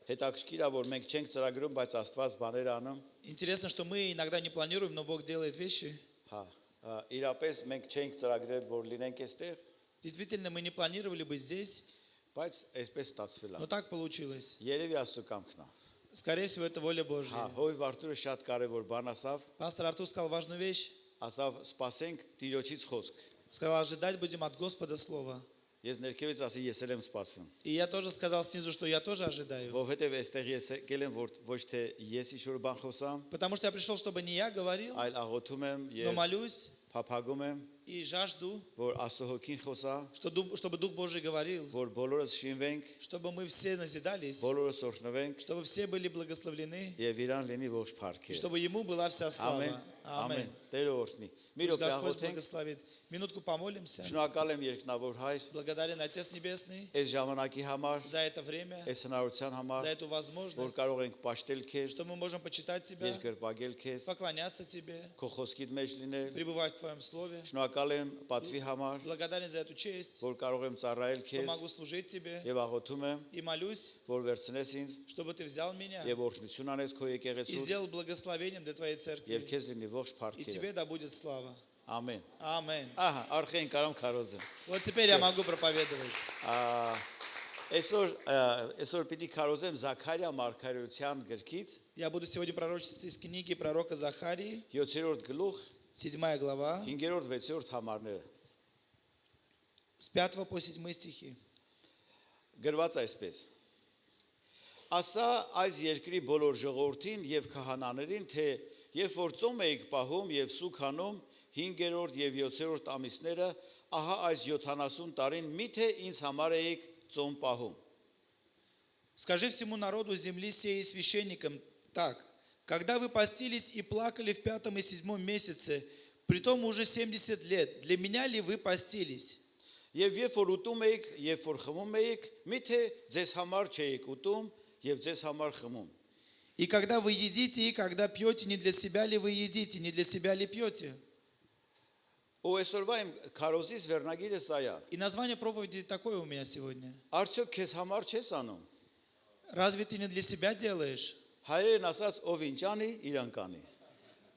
Հետաքրքիր է, որ մենք չենք ծրագրում, բայց Աստված բաներ անում։ Интересно, что мы иногда не планируем, но Бог делает вещи. Հա, իրապես մենք չենք ծրագրել, որ լինենք այստեղ, Действительно, мы не планировали быть здесь, բայց այսպես ստացվել է։ но так получилось. Երևի Աստծո կամքն է։ Скорее всего, это воля Հա, Божья. Հովիվ Արտուրը շատ կարևոր բան ասավ, Пастор Артур сказал важную вещь. ասավ սպասենք Տիրոջից խոսք։ Сказал, ожидать будем от Господа Слова. Ես ներքևից ասի ես էլ եմ սպասում, И я тоже сказал снизу, что я тоже ожидаю. որովհետև այստեղ ես եկել եմ, որ ոչ թե ես ինչ-որ բան խոսամ, Потому что я пришел, чтобы не я говорил, այլ աղոթում եմ но եւ молюсь փափագում եմ, и жажду, որ Աստծո հոգին խոսա, чтобы Дух Божий говорил, որ բոլորս շինվենք, чтобы мы все назидались, բոլորս օրհնվենք чтобы все были благословлены, եւ իրան լինի ողջ и փառքը։ чтобы Ему была вся слава. Ամեն, ամեն։ Аминь. Տերը օրհնի։ Մի Пусть րոպե Господь աղոթենք։ благословит. Минутку помолимся. Շնորհակալ եմ երկնավոր Հայր, Благодарен Отец Небесный այս ժամանակի համար, за это время, այս հնարավորության за համար, эту որ возможность, կարող ենք պաշտել քեզ, что мы можем почитать Тебя, երկրպագել քեզ, поклоняться Тебе, քո խոսքիդ մեջ լինել։ пребывать в Твоем Слове. Շնորհակալ եմ պատվի համար, Благодарен за эту честь, որ կարող եմ ծառայել что քեզ могу служить Тебе, եւ աղոթում եմ, и молюсь, որ վերցնես ինձ чтобы Ты взял меня եւ օրհնություն անես քո и եկեղեցու сделал благословением для Твоей եւ церкви. քեզ լինի ողջ И փառքը։ Тебе да будет слава. Ամեն։ Аминь. Ահա, արխային կարամ քարոզեմ։ Вот теперь я могу проповедовать. Այսօր պիտի քարոզեմ Զաքարիա մարգարեության գրքից Я буду сегодня пророчествовать из книги пророка Захарии, 7-րդ գլուխ 7 глава, 5-րդ 6-րդ համարները։ с 5 по 7 стихи. Գրված այսպես. Ասա այս երկրի բոլոր ժողովրդին եւ քահանաներին, թե երբ որ ծոմ եք պահում եւ սուգ անում 5-րդ եւ 7-րդ ամիսները, ահա այս 70 տարին միթե ինձ համար եք ծոմ պահում։ Скажи всему народу земли сей и священникам так: когда вы постились и плакали в 5 и 7 месяце, притом уже 70 лет, для меня ли вы постились? Եվ երբ որ ուտում եք, երբ որ խմում եք, միթե ձեզ համար չէիք ուտում եւ ձեզ համար խմում։ И когда вы едите, и когда пьете, не для себя ли вы едите, не для себя ли пьете? Ու այսօրվա իմ քարոզից վերնագիրը սա է։ И название проповеди такое у меня сегодня. Արդյոք քեզ համար չես անում։ Разве ты не для себя делаешь? Հայերեն ասած ով ինչ անի, իրան կանի։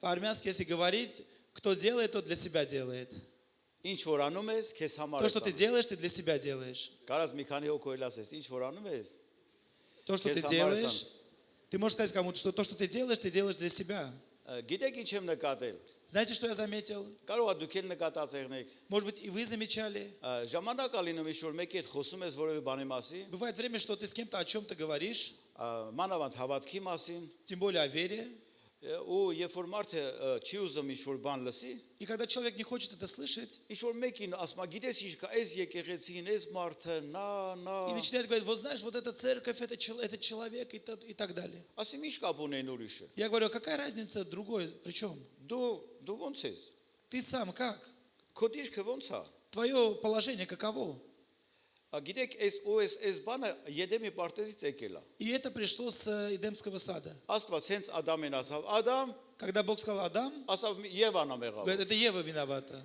По-армянски, если говорить, кто делает, тот для себя делает. Ինչ որ անում ես, քեզ համար То, ես что ты անում։ делаешь, ты для себя делаешь. Կարաս մի քանի հոգու էլ ասես, ինչ որ անում ես։ То, что ты Քեզ համար ես делаешь, անում։ ты можешь сказать кому-то, что то, что ты делаешь для себя. Գիտեք ինչ եմ նկատել։ Знаете, что я заметил? Կարող է դուք էլ նկատած եղնեք։ Может быть, и вы замечали. Ժամանակ ալինում ինչ որ մեկի հետ խոսում ես որևէ բանի մասին, Бывает время, что ты с кем-то о чем-то говоришь, մանավանդ հավատքի մասին, тем более о вере. ու երբ որ մարդը չի ուզում ինչ որ բան լսի, И когда человек не хочет это слышать, ինչ որ մեկին ասма, գիտես ինչ կա, այս եկեղեցին, այս մարդը, и начинает говорить: вот знаешь, вот эта церковь, этот человек и так далее. ասեմ ինչ կապ ունեն ուրիշը։ Я говорю: какая разница другой, при чем? Դու ո՞նց ես։ Ты сам как? Քո դիրքը ո՞նց է։ Твое положение каково? Գիտեք, այս բանը Եդեմի պարտեզից եկել է։ И это пришло с Эдемского сада. Աստված հենց Ադամին ասավ, Ադամ, Когда Бог сказал Адам, ասավ Եվան ամեղավ։ говорит, это Ева виновата.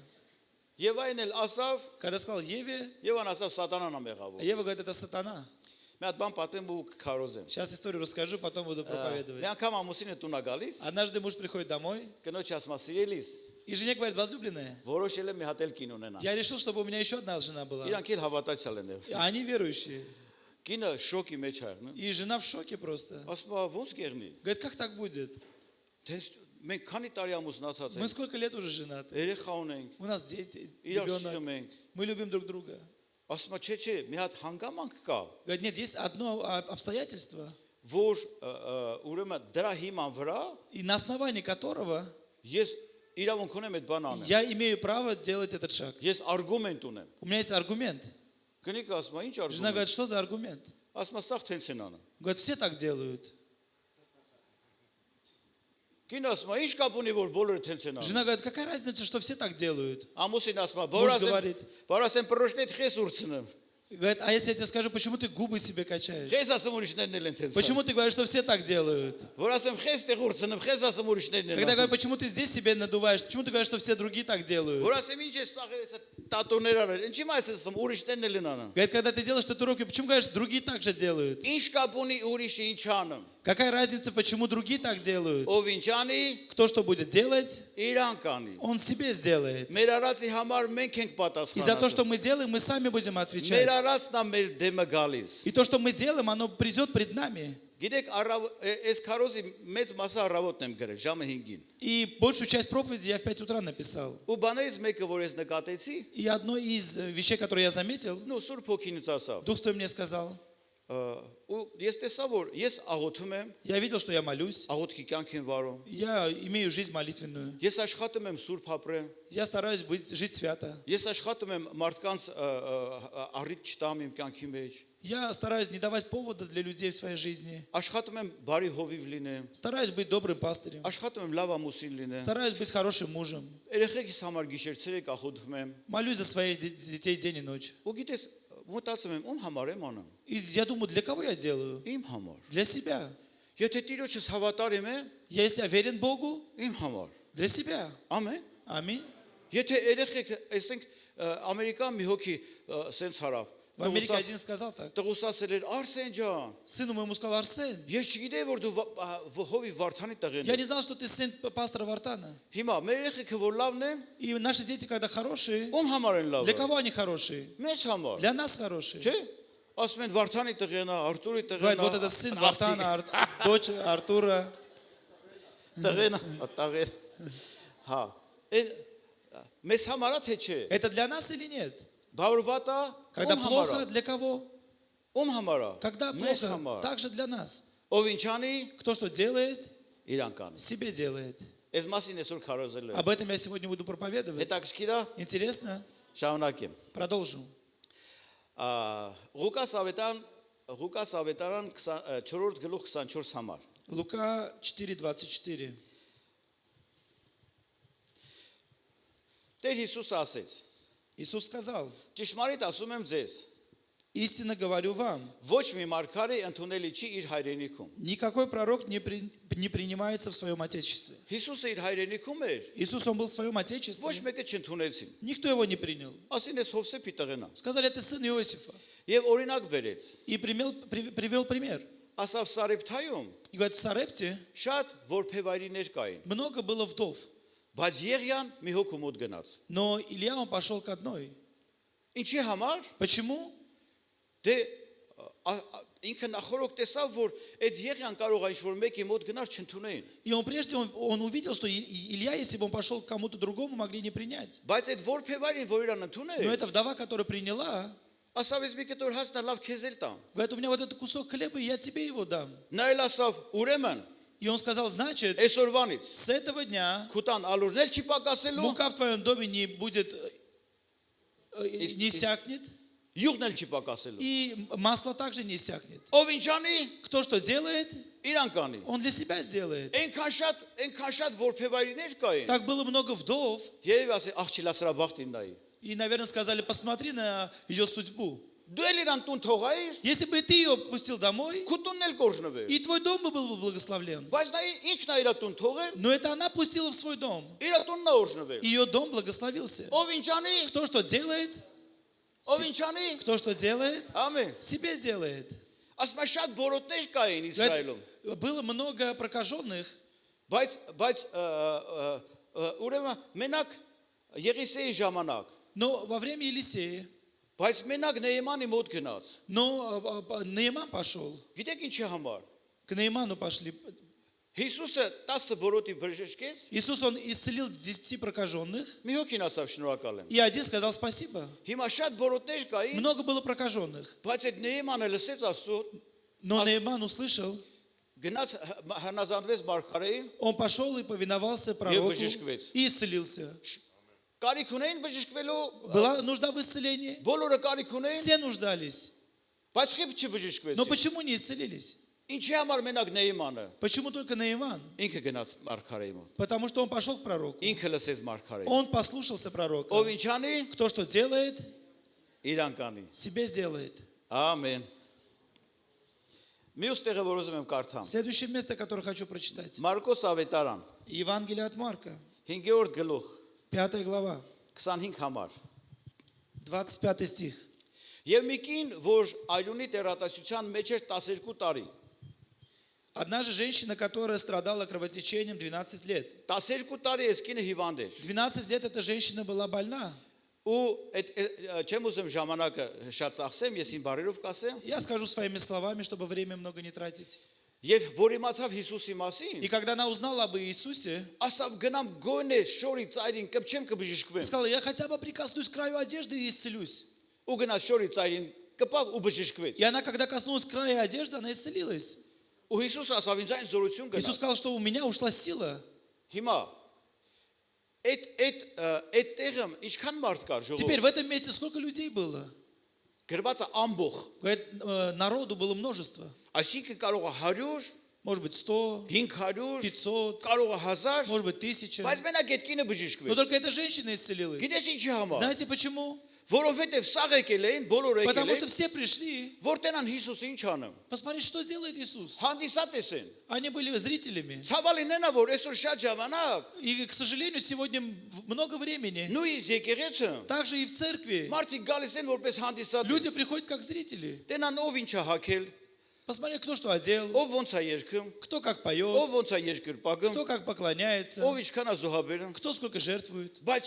Եվային էլ ասավ, Когда сказал Еве, Եվան ասավ Սատանան ամեղավ։ Ева говорит, это сатана. Մի հատ բան պատեմ ու քարոզեմ։ Сейчас историю расскажу, потом буду проповедовать. Մի անգամ ամուսինը տուն է գալիս, Однажды муж приходит домой, կնոջ ասма սիրելիս, и жене говорит: возлюбленная, որոշել եմ մի հատ էլ կին ունենա։ я решил, чтобы у меня еще одна жена была. Իրանք էլ հավատացյալ են եղել։ А они верующие. Կինը շոկի մեջ է եղնում։ И жена в шоке просто. Ասма ոնց կերնի։ Говорит: как так будет? Դες մենք քանի տարի ամուսնացած Мы ենք։ сколько лет уже женаты? Երեխա ունենք, У нас дети, իրար ребенок. սիրում ենք։ Мы любим друг друга. Ասма չէ, մի հատ հանգամանք կա, Говорит: нет, есть одно обстоятельство, որ ուրեմն դրա հիման վրա и на основании которого ես իրավունք ունեմ այդ բանը անեմ։ я имею право делать этот шаг. Ես արգումենտ ունեմ։ У меня есть аргумент. Կնիկը ասма ինչ Жена говорит: արգումենտ։ что за аргумент? Ասма սաղ տենց են անում։ Говорит: все так делают. Կինը ասма ինչ կապ ունի որ բոլորը տենց են անում։ Жена говорит: какая разница, что все так делают? Ամուսին ասма, Մուж գվարիտ։ բորասեն պրոշնետ խես ուրցնեմ։ Говорит, а если я тебе скажу, почему ты губы себе качаешь? Քեզ ասեմ ուրիշներն էլ են տենց։ Почему ты говоришь, что все так делают? Որ ասեմ քեզ տեղ ուրցնեմ, քեզ ասեմ ուրիշներն են։ Когда говорят, почему ты здесь себе надуваешь? Почему ты говоришь, что все другие так делают? Որ ասեմ ինչ ես սաղերեցա տատոներ արել։ Ինչի՞ մաս ասեմ ուրիշներն էլ են անում։ Говорит, когда ты делаешь татуировки, почему говоришь, другие так же делают? Ինչ կապ ունի ուրիշը ինչ անում։ Какая разница, почему другие так делают? Ով ինչ անի, Кто что будет делать, իրան կանի։ он себе сделает. Մեր արածի համար մենք ենք И за то, պատասխանատու։ что мы делаем, мы сами будем Մեր отвечать. արածն է մեր դեմը գալիս։ И то, что мы делаем, оно придет пред нами. Գիտեք, այս քարոզի մեծ մասը առավոտն եմ գրել, ժամը 5-ին։ И большую часть проповеди я в 5 утра написал. Ու բաներից мեկը, որ ես նկատեցի, И одно из вещей, которые я заметил, նո Սուրբ Հոգին ինձ ասավ, Дух Святой мне сказал, ու ես տեսա, որ ես աղոթում եմ, я видел, что я молюсь, աղոթքի կյանք եմ վարում։ я имею жизнь молитвенную, Ես աշխատում եմ Սուրբ ապրեմ, я стараюсь жить свято, ես աշխատում եմ մարդկանց առիթ չտամ իմ կյանքի մեջ, я стараюсь не давать повода для людей в своей жизни, աշխատում եմ բարի հովիվ լինեմ, стараюсь быть добрым пастырем, աշխատում եմ լավ ամուսին լինեմ, стараюсь быть хорошим мужем, երեխեքիս համար գիշեր-ցերեկ աղոթում եմ, молюсь за своих детей день и ночь. ու գիտես, մտածում եմ, ում համար եմ անում։ И я думаю, для кого я делаю? Իմ համար։ Для себя. Եթե Տիրոջս հավատարիմ եմ, Если я верен Богу, իմ համար։ для себя. Ամեն։ Аминь. Եթե երեխեք, ասենք Ամերիկան մի հոգի սենց հարավ։ В Америке один сказал так. Տղուս ասել էր Արսեն ջան, Сыну моему сказал, Арсен, ես չգիտեի որ дու հովի Վարդանի տղեն я ես։ не знал, что ты сын пастора Вартана. Հիմա մեր երեխեքը որ լավն են, И наши дети, когда хорошие, ում համար են для լավը։ кого они хорошие? Մեզ համար։ Для нас хорошие. Չէ։ Ասում են Վարդանի տղեն է, Արտուրի Говорит, տղեն вот это сын Вартана, дочь Артура. տղեն է, տղեն։ Հա։ Մեզ համար է թե չէ։ Это для нас или нет? Բավրվատ է, Когда ում համար плохо, է։ для кого? Ում համար է։ Когда Մեզ плохо, համար։ также для нас. Ով ինչ անի, Кто что делает, իրան կանի։ себе делает. Այս մասին այսօր քարոզել եմ։ Об этом я сегодня буду проповедовать. Հետաքրքիր է, Интересно? շարունակեմ։ Продолжим. Ղուկաս ավետարան 4-րդ գլուխ 24 համար։ Лука 4:24. Տեր Հիսուսը ասեց. Иисус сказал, Ճշմարիտ ասում եմ ձեզ, истинно говорю вам, ոչ մի մարգարե ընդունելի չի իր հայրենիքում։ никакой пророк не принимается в своем отечестве. Հիսուսը իր հայրենիքում էր, Иисус, он был в своем отечестве. ոչ մեկը չընդունեցին։ Никто его не принял. Ասին ես Հովսեփի տղենա։ Сказали, это сын Иосифа. Եվ օրինակ բերեց։ И привел пример. Ասավ Սարեփթայում И говорит, в Сарепте շատ որբևայրիներ կային, много было вдов. բայց Եղիան մի հոգու մոտ գնաց։ Но Илья, он пошел к одной. Ինչի համար։ Почему? Դե ինքը նախորդ տեսավ, որ այդ Եղիան կարող է ինչ-որ մեկի мод գնար չընդունեին։ И он прежде он увидел, что Илья, если бы он пошел к кому-то другому, могли не принять. Բայց այդ որբևայրին, որ իրան Но ընդուներ, эта вдова, которая приняла, ասավ ես մի կտոր հասնա լավ քեզ էլ տամ։ говорит, у меня вот этот кусок хлеба, и я тебе его дам. Նա էլ ասավ, ուրեմն, И он сказал, значит, այսօրվանից с этого дня քուտան ալուրն էլ չի պակասելու, мука в твоем доме не будет, не иссякнет, յուղն էլ չի պակասելու։ и масло также не иссякнет. Ով ինչ անի, Кто что делает, իրան կանի։ он для себя сделает. Այնքան շատ որբևայրիներ կային։ Так было много вдов, Երևի ասի, աղ չի լասրա բախտին նայի։ и, наверное, сказали, посмотри на ее судьбу. Դու էլ իրան տուն թողայիր, Если бы ты ее пустил домой, քուտունն էլ կորժնվեր։ и твой дом бы был бы благословлен. Բայց նա ինքն է իր տուն թողել, Но это она пустила в свой дом. իր տունն է օրժնվել։ Ее дом благословился. Ով ինչ անի, Кто что делает, ով ինչ անի, кто что делает, ամեն։ себе делает. Ասում է շատ բորոտներ կային Իսրայելում, Было много прокаженных, բայց ուրեմն մենակ Եղիսեի ժամանակ, но во время Елисея, բայց մենակ Նեյմանի մոտ գնաց։ но Наиман пошел. Գիտեք ինչի համար։ К Наиману пошли. Հիսուսը 10 բորոտի բժշկեց, Иисус, он исцелил 10 прокаженных, մի հոգին ասավ շնորհակալ եմ։ и один сказал спасибо. Հիմա շատ բորոտներ կային, Много было прокаженных. բայց այդ Նեյմանը լսեց Աստծո, Но Наиман услышал, գնաց հնազանդվեց մարգարեին, он пошел и повиновался пророку բժշկվեց։ и исцелился. Կարիք ունեին բժշկվելու, Была нужда в исцелении? բոլորը կարիք ունեին, Все нуждались. բայց խիփ Но չբժշկվեցին։ почему не исцелились? Ինչի համար մենակ Նեյմանը Почему только Наиман? ինքը գնաց մարգարեի մոտ։ Потому что он пошел к пророку. Ինքը լսեց մարգարեին։ Он послушался пророка. Ով ինչ անի, Кто что делает, իրան կանի։ себе сделает. Ամեն։ Մյուս տեղը որ ուզում եմ կարդամ։ Следующее место, которое хочу прочитать. Մարկոս ավետարան Евангелие от Марка, 5-րդ գլուխ 5 глава, 25 համար։ 25 стих. Եվ մի կին, որ այլունի տերատասության մեջ էր 12 տարի։ Одна же женщина, которая страдала кровотечением 12 лет. 12 տարի այս կինը հիվանդ էր։ 12 лет эта женщина была больна. Ու այդ չեմ ուզում ժամանակը շատ ծախսեմ, ես իմ բարերով կասեմ։ Я скажу своими словами, чтобы время много не тратить. Եվ որ իմացավ Հիսուսի մասին, И когда она узнала об Иисусе, ասավ գնամ գոնե շորի ծայրին կպչեմ կբժշկվեմ։ сказала, я хотя бы прикоснусь к краю одежды и исцелюсь. Ու գնաց շորի ծայրին կպավ ու բժշկվեց։ И она, когда коснулась края одежды, она исцелилась. Ու Հիսուս ասավ ինձ այն զորություն Иисус գնաց։ сказал, что у меня ушла сила. Հիմա այդ տեղը ինչքան մարդ կար Теперь ժողով։ в этом месте сколько людей было? Գրված է ամբող։ Говорит, народу было множество. Այսինքն կարող է 100, Может быть 100, 500, 500, կարող է 1000, может быть 1000. բայց մենակ այդ կինը Но բժշկվեց։ только эта женщина исцелилась. Գիտես ինչի համար։ Знаете почему? Որովհետև սաղ եկել էին, բոլորը եկել Потому что էին, все пришли որ տենան Հիսուսը ինչ անում։ посмотреть, что делает Иисус. Հանդիսատես են։ Они были зрителями. Ցավալին նենա որ այսօր շատ ժամանակ И, к сожалению, сегодня много времени. նույնիսկ եկեղեցը Также и в церкви. մարդիկ գալիս են որպես հանդիսատես։ Люди приходят как зрители. Տենան ով ինչ է հակել, Посмотреть, кто что одел, ով ոնց է երգում, кто как поет, ով ոնց է երկր պագում, кто как поклоняется, ով ինչքան է զոհաբերում։ кто сколько жертвует. Բայց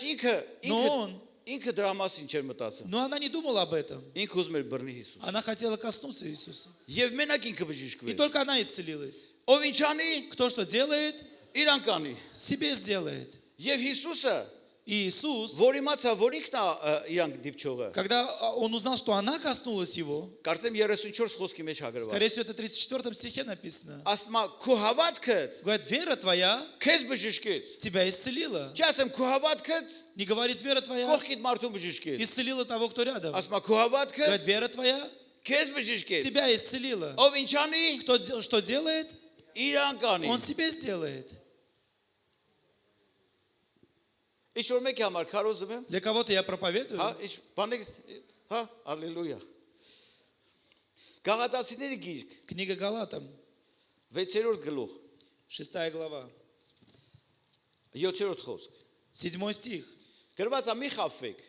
Но ինքը դրա մասին չէր մտածում։ Но она не думала об этом. Ինքը ուզում էր բռնի Հիսուս։ Она хотела коснуться Иисуса. Եվ մենակ ինքը И բժշկվեց։ только она исцелилась. Ով ինչ անի, Кто что делает, իրան կանի։ себе сделает. Եվ Հիսուսը, И Иисус, որ իմացա, որ ինքն է իրանք դիպչողը, когда он узнал, что она коснулась его, կարծեմ 34 խոսքի մեջ հագրված։ скорее всего, это в 34 стихе написано. Ասում է, քո հավատքը Говорит, вера твоя քեզ բժշկեց։ тебя исцелила. Չի ասեմ քո հավատքը Не говорит, вера твоя կողքիդ մարդուն բժշկեց։ исцелила того, кто рядом. Ասում է քո հավատքը Говорит, вера твоя քեզ բժշկեց։ тебя исцелила. Ով ինչ անի, Кто что делает, իրան կանի։ он себе сделает. Ինչ որ մեկի համար քարոզում եմ, Для кого-то я проповедую. հա, ինչ բանեք, հա, հալելույա։ Գաղատացիների գիրք, Книга Галатам, 6-րդ գլուխ, 6 глава, 7-րդ խոսք։ 7 стих. Գրված է՝ մի խաբվեք։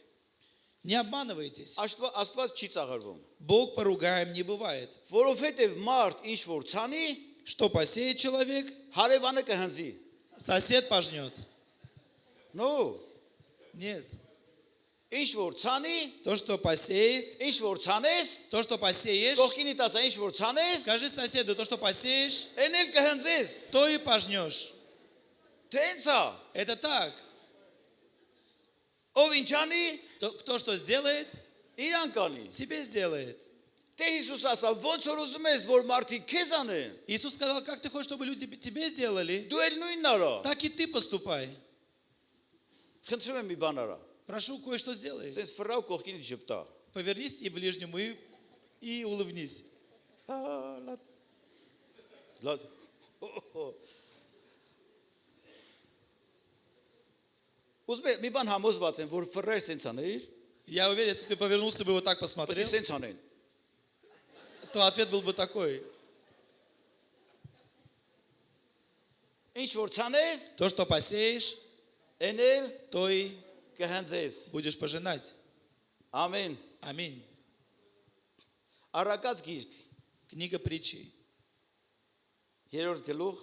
Не обманывайтесь. Աստված չի ծաղրվում, Бог поругаем не бывает. որովհետև մարդ ինչ որ ցանի, Что посеет человек, հարևանը կհնձի։ сосед пожнет. Նո, Нет. ինչ որ ցանի, То, что посеет, ինչ որ ցանես, то, что посеешь, կողքինի տասա ինչ որ ցանես, скажи соседу, то, что посеешь, այն էլ կհնձես։ то и пожнешь. Տենց է։ Это так. Ով ինչ անի, Кто что сделает, իրան կանի։ себе сделает. Դե Հիսուս ասա, ոնց որ ուզում ես, որ մարդիկ քեզ անեն, Иисус сказал, как ты хочешь, чтобы люди тебе сделали, դու էլ նույնն արա։ так и ты поступай. Խնդրում եմ մի բան արա։ Прошу, кое-что сделай. Սենց ֆրավ կողքինի ճպտա։ Повернись и ближнему, и улыбнись. Լավ։ Ուզում եմ մի բան համոզված եմ, որ ֆրեր սենց աներ, Я уверен, если бы ты повернулся бы вот так պետք է посмотрел, սենց անեն։ то ответ был бы такой. Ինչ որ ցանես, То, что посеешь, այն էլ то и կհնձես։ будешь пожинать. Ամեն։ Аминь. Առակած գիրք, Книга притчи, 3-րդ գլուխ,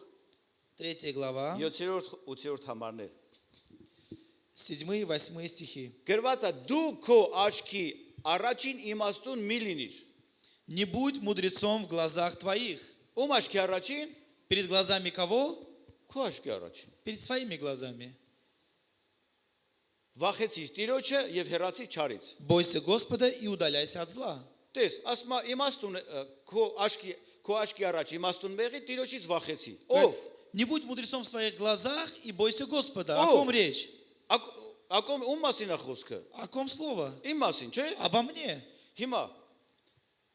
3 глава, 7-րդ 8-րդ համարներ։ 7 и 8 стихи. Գրված է դու քո աչքի առաջին իմաստուն մի լինիր։ Не будь мудрецом в глазах твоих. Ում աչքի առաջին, Перед глазами кого? քո աչքի առաջին։ Перед своими глазами. Վախեցիր Տիրոջը եւ հեռացի չարից։ Бойся Господа и удаляйся от зла. Տես, ասում է իմաստուն քո աչքի առաջ իմաստուն մեղի Տիրոջից վախեցի։ Ով։ Не будь мудрецом в своих глазах и бойся Господа. О Ով? ком речь? Ակոմ ում մասին է խոսքը։ О ком слово? Իմ մասին, չէ՞։ Обо мне. Հիմա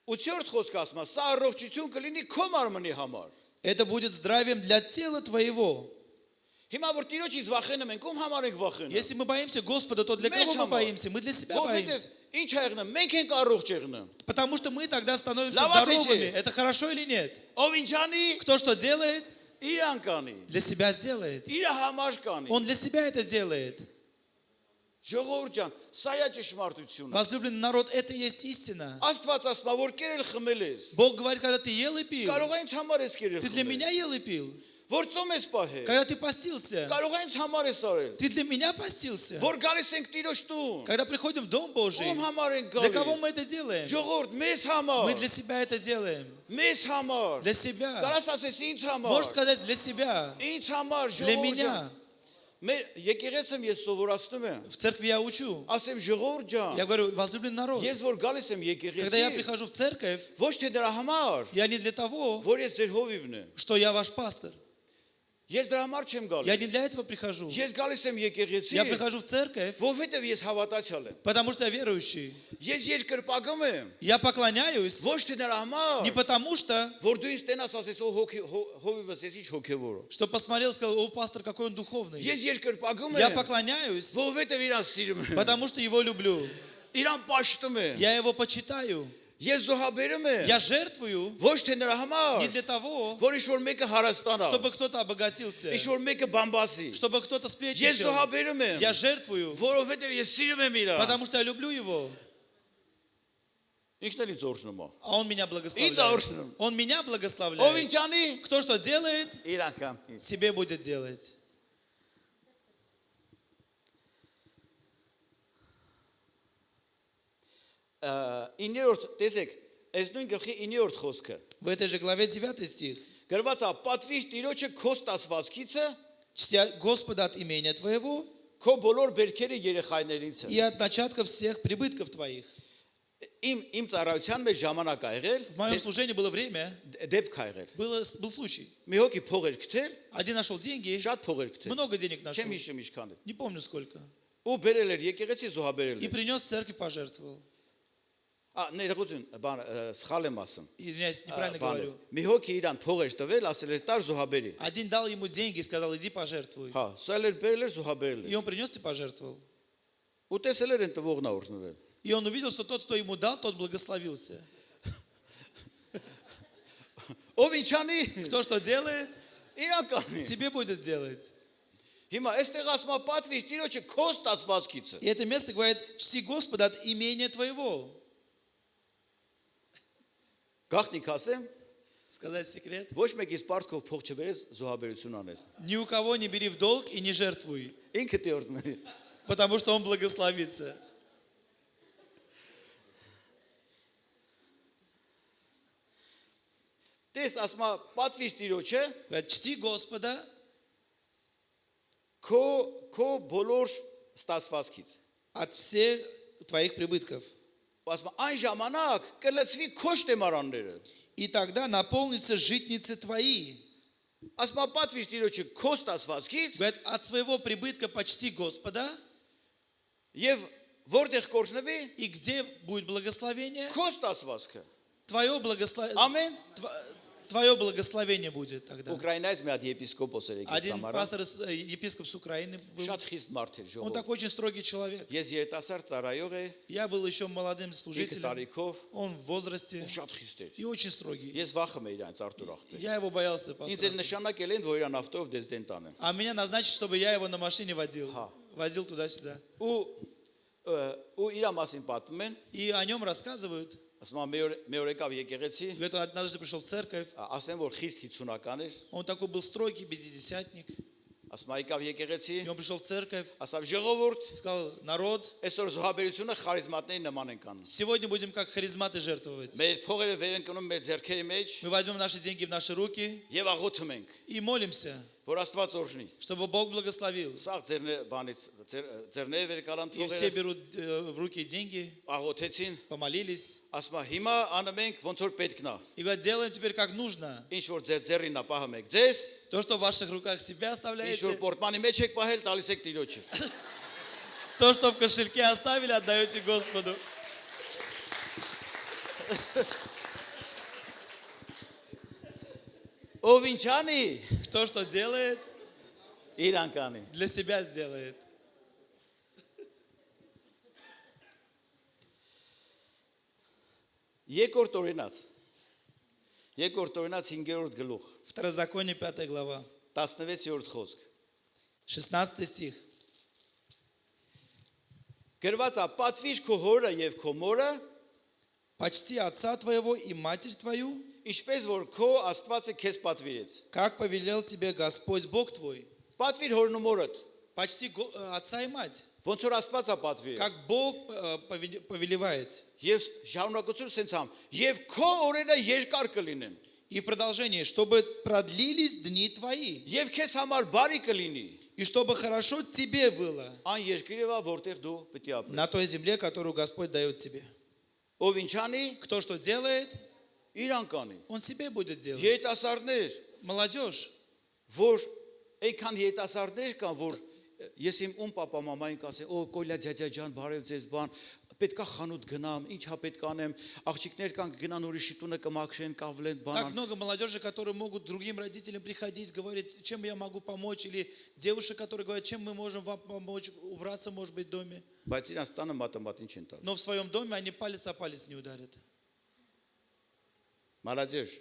8-րդ խոսքը ասում է, սա առողջություն կլինի քո մարմնի համար։ Это будет здравием для тела твоего. Հիմա որ Տիրոջից վախենում ենք, ում համար ենք վախենում։ Если мы боимся Господа, то для Մեզ кого мы համար։ боимся? Мы для себя Որովհետև боимся. ինչ է եղնում, մենք ենք առողջ եղնում։ Потому что мы тогда становимся Лава ты здоровыми. че? Это хорошо или нет? Ով ինչ անի, Кто что делает, իրան կանի, для себя сделает. իր համար կանի։ Он для себя это делает. Ժողովուրդ ջան, սա է ճշմարտությունը։ Возлюбленный народ, это и есть истина. Աստված ասում է, որ կերել խմել ես։ Бог говорит, когда ты ел и пил, Կարող է ինձ համար ես կերել ты для խմել։ меня ел и пил. Որ ծոմ ես պահել։ Когда ты постился, Կարող է ինձ համար ես արել։ ты для меня постился. Որ գալիս ենք Տիրոջ տուն։ Когда приходим в Дом Божий, Ում համար ենք для кого գալիս։ мы это делаем? Ժողովուրդ, մեզ Мы համար։ для себя это делаем. Մեզ համար։ Для себя. Կարաս ասես ինձ համար։ Можешь сказать для себя, Ինձ համար для ժողովուրդ ջան։ меня. Մեր եկեղեցում ես սովորացնում եմ։ В церкви я учу. Ասեմ ժողովուրդ ջան։ Я говорю, возлюбленный народ, Ես որ գալիս եմ когда я եկեղեցի, прихожу в церковь, ոչ թե դրա համար, я не для того, որ ես ձեր հովիվն եմ։ что я ваш пастор. Ես դրա համար չեմ գալիս։ Я не для этого прихожу. Ես գալիս եմ եկեղեցի, Я прихожу в церковь, որովհետև ես հավատացյալ եմ։ потому что я верующий. Ես երկրպագում եմ, Я поклоняюсь ոչ թե դրա համար, не потому что, որ դու ինձ տենաս ասես օ հովիվս ես ինչ հոգևոր։ что посмотрел и сказал, о, пастор, какой он духовный. Ես երկրպագում Я եմ, поклоняюсь, որովհետև իրան սիրում եմ։ потому что его люблю. Իրան պաշտում եմ։ Я его почитаю. Ես զոհաբերում եմ, Я жертвую ոչ թե նրա не համար, для того, որ ինչ որ մեկը հարստանա, чтобы кто-то обогатился, ինչ որ մեկը բամբասի։ чтобы кто-то Ես сплетничал. զոհաբերում եմ, Я жертвую, որովհետև ես սիրում եմ իրան։ потому что я люблю его, Ինքն էլ ինձ օրհնում է։ а он меня Ինձ благословляет. օրհնում։ Он меня Ով благословляет. ինչ անի, Кто что делает, իրան կամ։ себе будет делать. Իններորդ, տեսեք, այս նույն գլխի 9-րդ խոսքը։ В этой же главе 9 стих. Գրված է. Պատվիր Տիրոջը քո ստացվածքիցը, Чтя Господа от имения твоего քո բոլոր բերքերը երեխայներինցը։ и от начатков всех прибытков твоих. Իմ ծառայության մեջ ժամանակ ա եղել, В моем служении было время, դեպք ա եղել։ был случай. Մի հոգի փող էր գտել, Один нашел деньги, շատ փող էր գտել։ много денег нашел, Չեմ հիշում ինչքան է։ не помню сколько, Ու բերել էր եկեղեցի զոհաբերել и էր։ принес в церковь, пожертвовал. Ներողություն, բան սխալ եմ ասում։ Извиняюсь, неправильно говорю. Մի հոգի իրան փող էր տվել, ասել էր տար զոհաբերի։ Один дал ему деньги и сказал, иди пожертвуй. Հա, սա էլ էր բերել էր զոհաբերել И էր։ он принес и пожертвовал. Ու տեսել էր այն տվողն ա օրհնվել։ И он увидел, что тот, кто ему дал, тот благословился. Ով ինչ անի, Кто что делает, իրան կանի։ себе будет делать. Հիմա այստեղ ասում է պատվիր Տիրոջը քո ստացվածքիցը։ И это место говорит, чти Господа от имения твоего. Գախնիկ ասեմ, Сказать секрет. ոչ մեկից պարտքով փող չբերես զոհաբերություն անես։ Ни у кого не бери в долг и не жертвуй, Ինքը դե օրհնի։ потому что он благословится. Տես ասում է պատվիր Տիրոջը Говорит, чти Господа քո բոլոր ստացվածքից։ от всех твоих прибытков. Ասում է այն ժամանակ կլցվի քո շտեմարանները։ И тогда наполнятся житницы твои. Ասում է պատվիր Տիրոջը քո ստացվածքից Говорит, от своего прибытка почти Господа, եւ որտեղ կորնվի и где будет благословение, քո ստացվածքը։ твое благословение. Ամեն Твое благословение будет тогда. Ուկրաինայից մի հատ եպիսկոպոս էր եկել Один Սամարա։ пастор, епископ с Украины был. Շատ խիստ մարդ էր Он ժողով։ такой очень строгий человек. Ես երիտասարդ ծառայող եմ, Я был еще молодым 5 служителем. տարիքով, Он в возрасте շատ խիստ էր։ и очень строгий. Ես վախում եմ իրանց Արտուր ախպեր։ Я его боялся, Ինձ пастор. էլ նշանակել են, որ իրան ավտոյով դեզդեն տանեմ։ А меня назначили, чтобы я его на машине водил. Ха. Возил туда-сюда. Ու իր մասին պատմում են, И о нем рассказывают. ասում եմ մի օր եկավ եկեղեցի, Говорит, он однажды пришел в церковь. ասեմ որ խիստ 50-ական էր, Он такой был строгий, пятидесятник. ասում եմ եկավ եկեղեցի, И он пришел в церковь. ասավ ժողովուրդ, Сказал, народ, այսօր զոհաբերությունը խարիզմատների նման են կանում։ сегодня будем как харизматы жертвовать. Մեր փողերը վեր են կնում մեր ձեռքերի մեջ Мы возьмем наши деньги в наши руки եւ աղոթում ենք, и молимся, որ Աստված օրհնի։ чтобы Бог благословил. Սա ձեռները վեր կալան И все փողերը, берут в руки деньги, աղոթեցին, помолились. ասում եմ հիմա անում ենք ոնց որ պետքն է։ И говорят, делаем теперь как нужно. Ինչ որ ձեր ձեռին է պահում եք ձեզ, То, что в ваших руках себя ինչ որ оставляете, պորտմանի մեջ եք պահել, տալիս եք Տիրոջը։ то, что в кошельке оставили, отдаете Господу. Ով ինչ անի, Кто что делает, Իրան կանի։ Для себя сделает. Երկրորդ օրինաց 5-րդ գլուխ Второзаконие 5 глава, 16-րդ խոսք 16 стих. գրված է պատվիր քո հորը եւ քո մորը Почти отца твоего и матерь твою, ինչպես որ քո Աստվածը քեզ պատվիրեց как повелел тебе Господь Бог твой. պատվիր հորն ու մորդ Почти отца и мать, ոնց որ Աստվածը պատվիրել как Бог повелевает. եւ շարունակություն սենց համ եւ քո օրերը երկար կլինեն И в продолжение, чтобы продлились дни твои, եւ քեզ համար բարի կլինի и чтобы хорошо тебе было այն երկիրը որտեղ դու պետք է ապրես на той земле, которую Господь дает тебе. ով ինչ անի Кто что делает, իրան կանի он себе будет делать. երիտասարդներ Молодежь, որ այքան երիտասարդներ կան որ ես իմ ում papa մամային կասեմ օ կոլյա ջաջա ջան բարև ձեզ բան պետքա խանութ գնամ ինչա պետք անեմ աղջիկներ կան գնան ուրիշի տունը կմաքրեն կավլեն так բանան много молодежи, которые могут другим родителям приходить, говорить, чем я могу помочь, или девушек, которые говорят, чем мы можем вам помочь, убраться, может быть, в доме. բայց իրանց տանը մատամատ ինչ են տալ Но в своем доме они палец о палец не ударят. Молодежь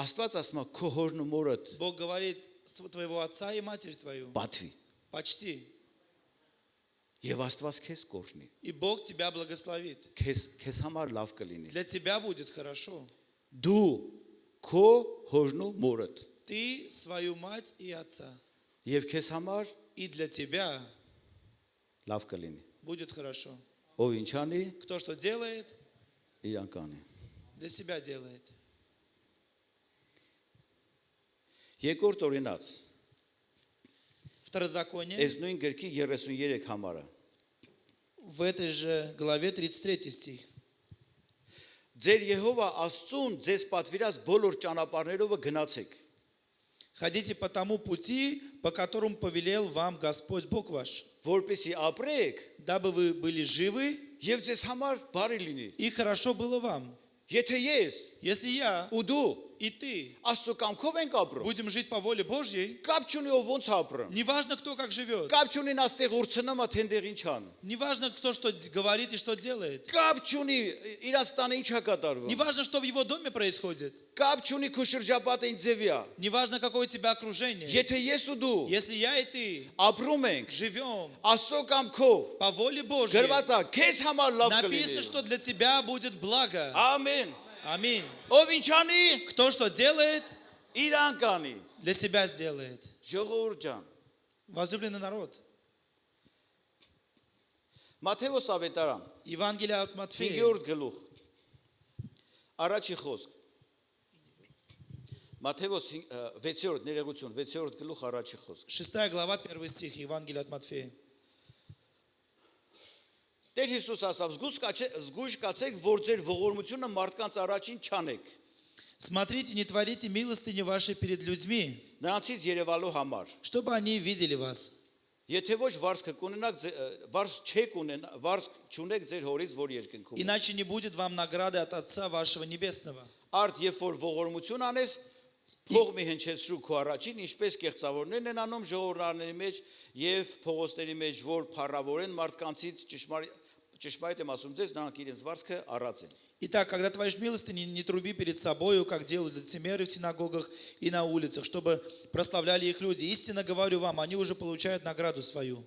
Աստված ասում է քո հորն ու մորդ Бог говорит, твоего отца и матерь твою, պատվի почти. եւ Աստված քեզ կօրհնի И Бог тебя благословит. քեզ համար լավ կլինի Для тебя будет хорошо. դու քո հորն ու մորդ Ты свою мать и отца. եւ քեզ համար И для тебя լավ կլինի будет хорошо. ով ինչ անի Кто что делает, իրան կանի для себя делает. երկրորդ օրինաց Второзаконие, այս նույն գրքի 33 համարը в этой же главе 33 стих. Ձեր Եհովա Աստծուն ձեզ պատվիրած բոլոր ճանապարհներով գնացեք Ходите по тому пути, по которому повелел вам Господь Бог ваш, որպեսզի ապրեք дабы вы были живы եւ ձեզ համար բարի լինի и хорошо было вам. եթե ես Если я ու դու и ты Աստծո կամքով ենք ապրում будем жить по воле Божьей, կապ չունի ով ոնց ապրում неважно, кто как живет, կապ չունի նա ստեղ ուրցնամա թե ընդեղ ինչ ան неважно, кто что говорит и что делает, կապ չունի իրաց տանը ինչա կատարվում неважно, что в его доме происходит, կապ չունի քո շրջապատը ինչ ձևի է неважно, какое у тебя окружение. եթե ես ու դու Если я и ты ապրում ենք живем Աստծո կամքով по воле Божьей, գրված է քեզ համար լավ написано, կլինի что для тебя будет благо. ամեն Аминь. ով ինչ անի Кто что делает, իրան կանի для себя сделает. ժողովուրդ ջան Возлюбленный народ. Մատթեոս ավետարան Евангелие от Матфея, 5-րդ գլուխ առաջի խոսք Մատթեոս 6-րդ ներողություն 6-րդ գլուխ առաջի խոսք 6 глава, 1 стих, Евангелие от Матфея. Տեր Հիսուս ասավ զգույշ կացեք որ ձեր ողորմությունը մարդկանց առաջին չանեք Смотрите, не творите милостыни ваши перед людьми, նրանցից երևալու համար чтобы они видели вас. եթե ոչ վարձքը կունենաք վարձ չեք ունենա վարձ չունեք ձեր հորից որ երկնքում է Иначе не будет вам награды от Отца вашего Небесного. արդ երբ որ ողորմություն անես փող մի հնչեցրու քո առաջին ինչպես կեղծավորներն են անում ժողովրդների մեջ եւ փողոցների մեջ որ փառավորեն մարդկանցից ճշմարիտ եմ ասում ձեզ նրանք իրենց վարձքը առած են Итак, когда творишь милостыни, не труби перед собою, как делают лицемеры в синагогах и на улицах, чтобы прославляли их люди. Истинно говорю вам, они уже получают награду свою.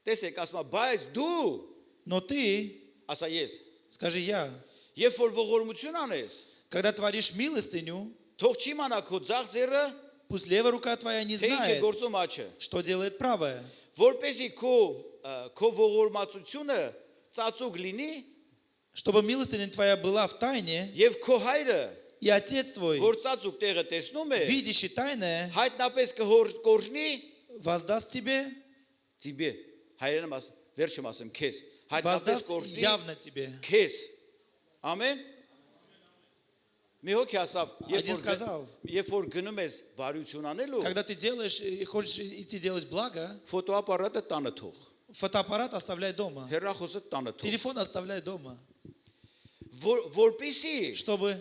տեսեք ասում է բայց дու Но ты, ասա ես скажи я, երբ որ ողորմություն անես когда творишь милостыню, թող չի իմանա քո ձախ ձեռը пусть левая рука твоя не թե ինչ է знает, գործում աչը что делает правая, որպեսզի քո ողորմածությունը ծածուկ լինի чтобы милостыня твоя была в тайне, եւ քո հայրը и Отец твой, որ ծածուկ տեղը տեսնում է видящий тайное, հայտնապես կորհնի воздаст тебе, Тебе հայերեն մաս վերջում ասեմ քեզ հայտնապես воздаст կորհնի явно тебе. քեզ ամեն մի հոգի ասավ Один сказал, երբ որ գնում ես բարություն անելու когда ты делаешь и хочешь идти делать благо, ֆոտոապարատը տանը թող фотоаппарат оставляй дома, հեռախոսը տանը թող телефон оставляй дома, որպեսի чтобы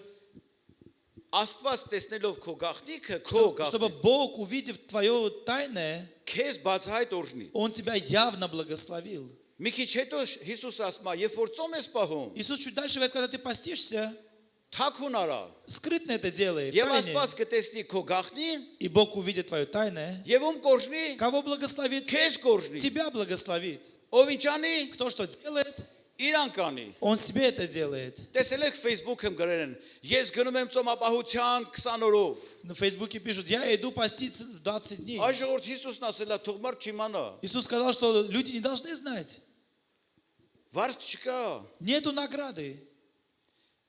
Աստված տեսնելով քո գաղտնիքը, քո чтобы գաղտնիքը, Бог, увидев твое тайное, քեզ բացահայտ օրհնի։ Он тебя явно благословил. Մի քիչ հետո Հիսուս ասում է, երբ որ ծոմ ես պահում, Иисус чуть дальше говорит, когда ты постишься, թաքուն արա։ скрытно это делай, в Եվ тайне. Աստված կտեսնի քո գաղտնին, И Бог увидит твое тайное. եւ ում կորժնի, Кого благословит? քեզ կորժնի։ Тебя благословит. Ով ինչ անի, Кто что делает, իրան կանի։ он себе это делает. Տեսել եք Facebook-ում գրել են, ես գնում եմ ծոմապահության 20 օրով։ На Фейсбуке пишут, я иду поститься в 20 дней. Այս ժողովուրդ Հիսուսն ասել է, թող մարդ չիմանա։ Иисус сказал, что люди не должны знать. Վարձ չկա։ Нету награды.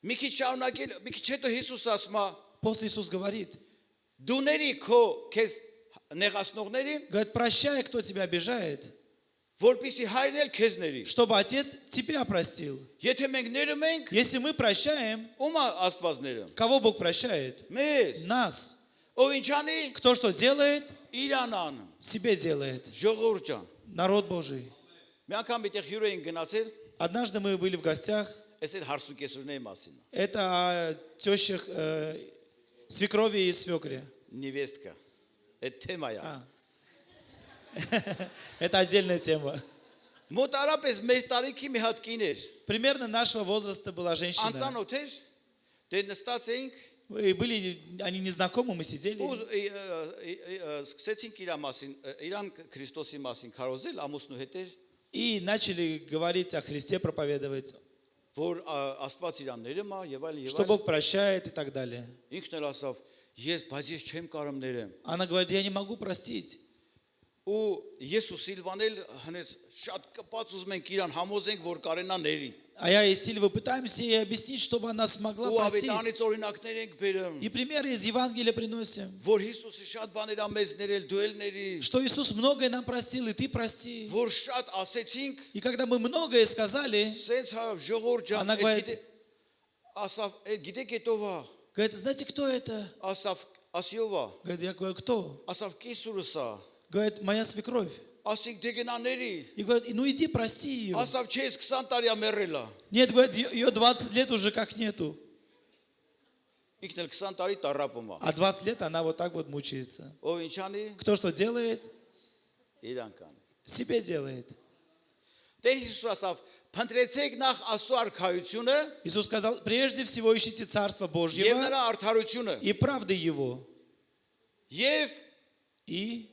Մի քիչ շարունակել, մի քիչ հետո Հիսուս ասում է, После Иисус говорит, դու ների քո քեզ նեղացնողներին, говорит, прощай, кто тебя обижает, որպեսզի հայրն էլ քեզ ների։ чтобы Отец тебя простил. Եթե մենք ներում ենք, Если мы прощаем, ում է Աստված ներում։ кого Бог прощает? Մեզ։ Нас. Ով ինչ անի, Кто что делает, իրան անում։ себе делает. Ժողովուրդ ջան։ Народ Божий. Մի անգամ այդտեղ հյուր էին գնացել, Однажды мы были в гостях. այս էլ հարսուկեսուրների մասին։ Это о тещах, свекрови и свекре. Նիվեստկա։ Այդ թեմա է։ Это отдельная тема. Մոտարապես մեր տարիքի մի հատ կին էր։ Примерно нашего возраста была женщина. Անծանոթ էր։ Դե նստած էինք И были, они незнакомы, мы сидели. ու սկսեցինք իր մասին, իրան Քրիստոսի մասին քարոզել, ամուսնու հետ էր, И начали говорить о Христе, проповедовать, որ Աստված իրան ներում է եւ այլն եւ что այլն։ Бог прощает и так далее. Ինքն էլ ասավ, բայց ես չեմ կարող ներեմ։ Она говорит, я не могу простить. Ու ես ու Սիլվանել հենց շատ կպած ուզում ենք իրան համոզենք, որ կարենա ների։ А я и Сильва пытаемся ей объяснить, чтобы она смогла Ու простить. ավետանից օրինակներ ենք բերում, И примеры из Евангелия приносим. որ Հիսուսը շատ բաներ ա մեզ ներել, դու էլ ների։ Что Иисус многое нам простил, и ты прости. Որ շատ ասեցինք, И когда мы многое сказали, սենց հա ժողովուրդ ջան, Անա գոյ- ասավ, գիտեք ետով է, говорит, знаете, кто это? ասավ, ասիով է, Говорит, я говорю, кто? ասավ կիսուրս է, Говорит, моя свекровь. ասիկ դե գնա ների, И говорит, ну иди прости ее. ասավ չես 20 տարի ա մեռել է։ Нет, говорит, ее 20 лет уже как нету. Ինքն էլ 20 տարի տարապում է։ А 20 лет она вот так вот мучается. Ով ինչ անի, Кто что делает, իրան կանի։ себе делает. Տեր Հիսուս ասավ, փնտրեցեք նախ Աստծո արքայությունը Иисус сказал, прежде всего ищите Царство եւ Божьего նրա արդարությունը и правды Его. եւ И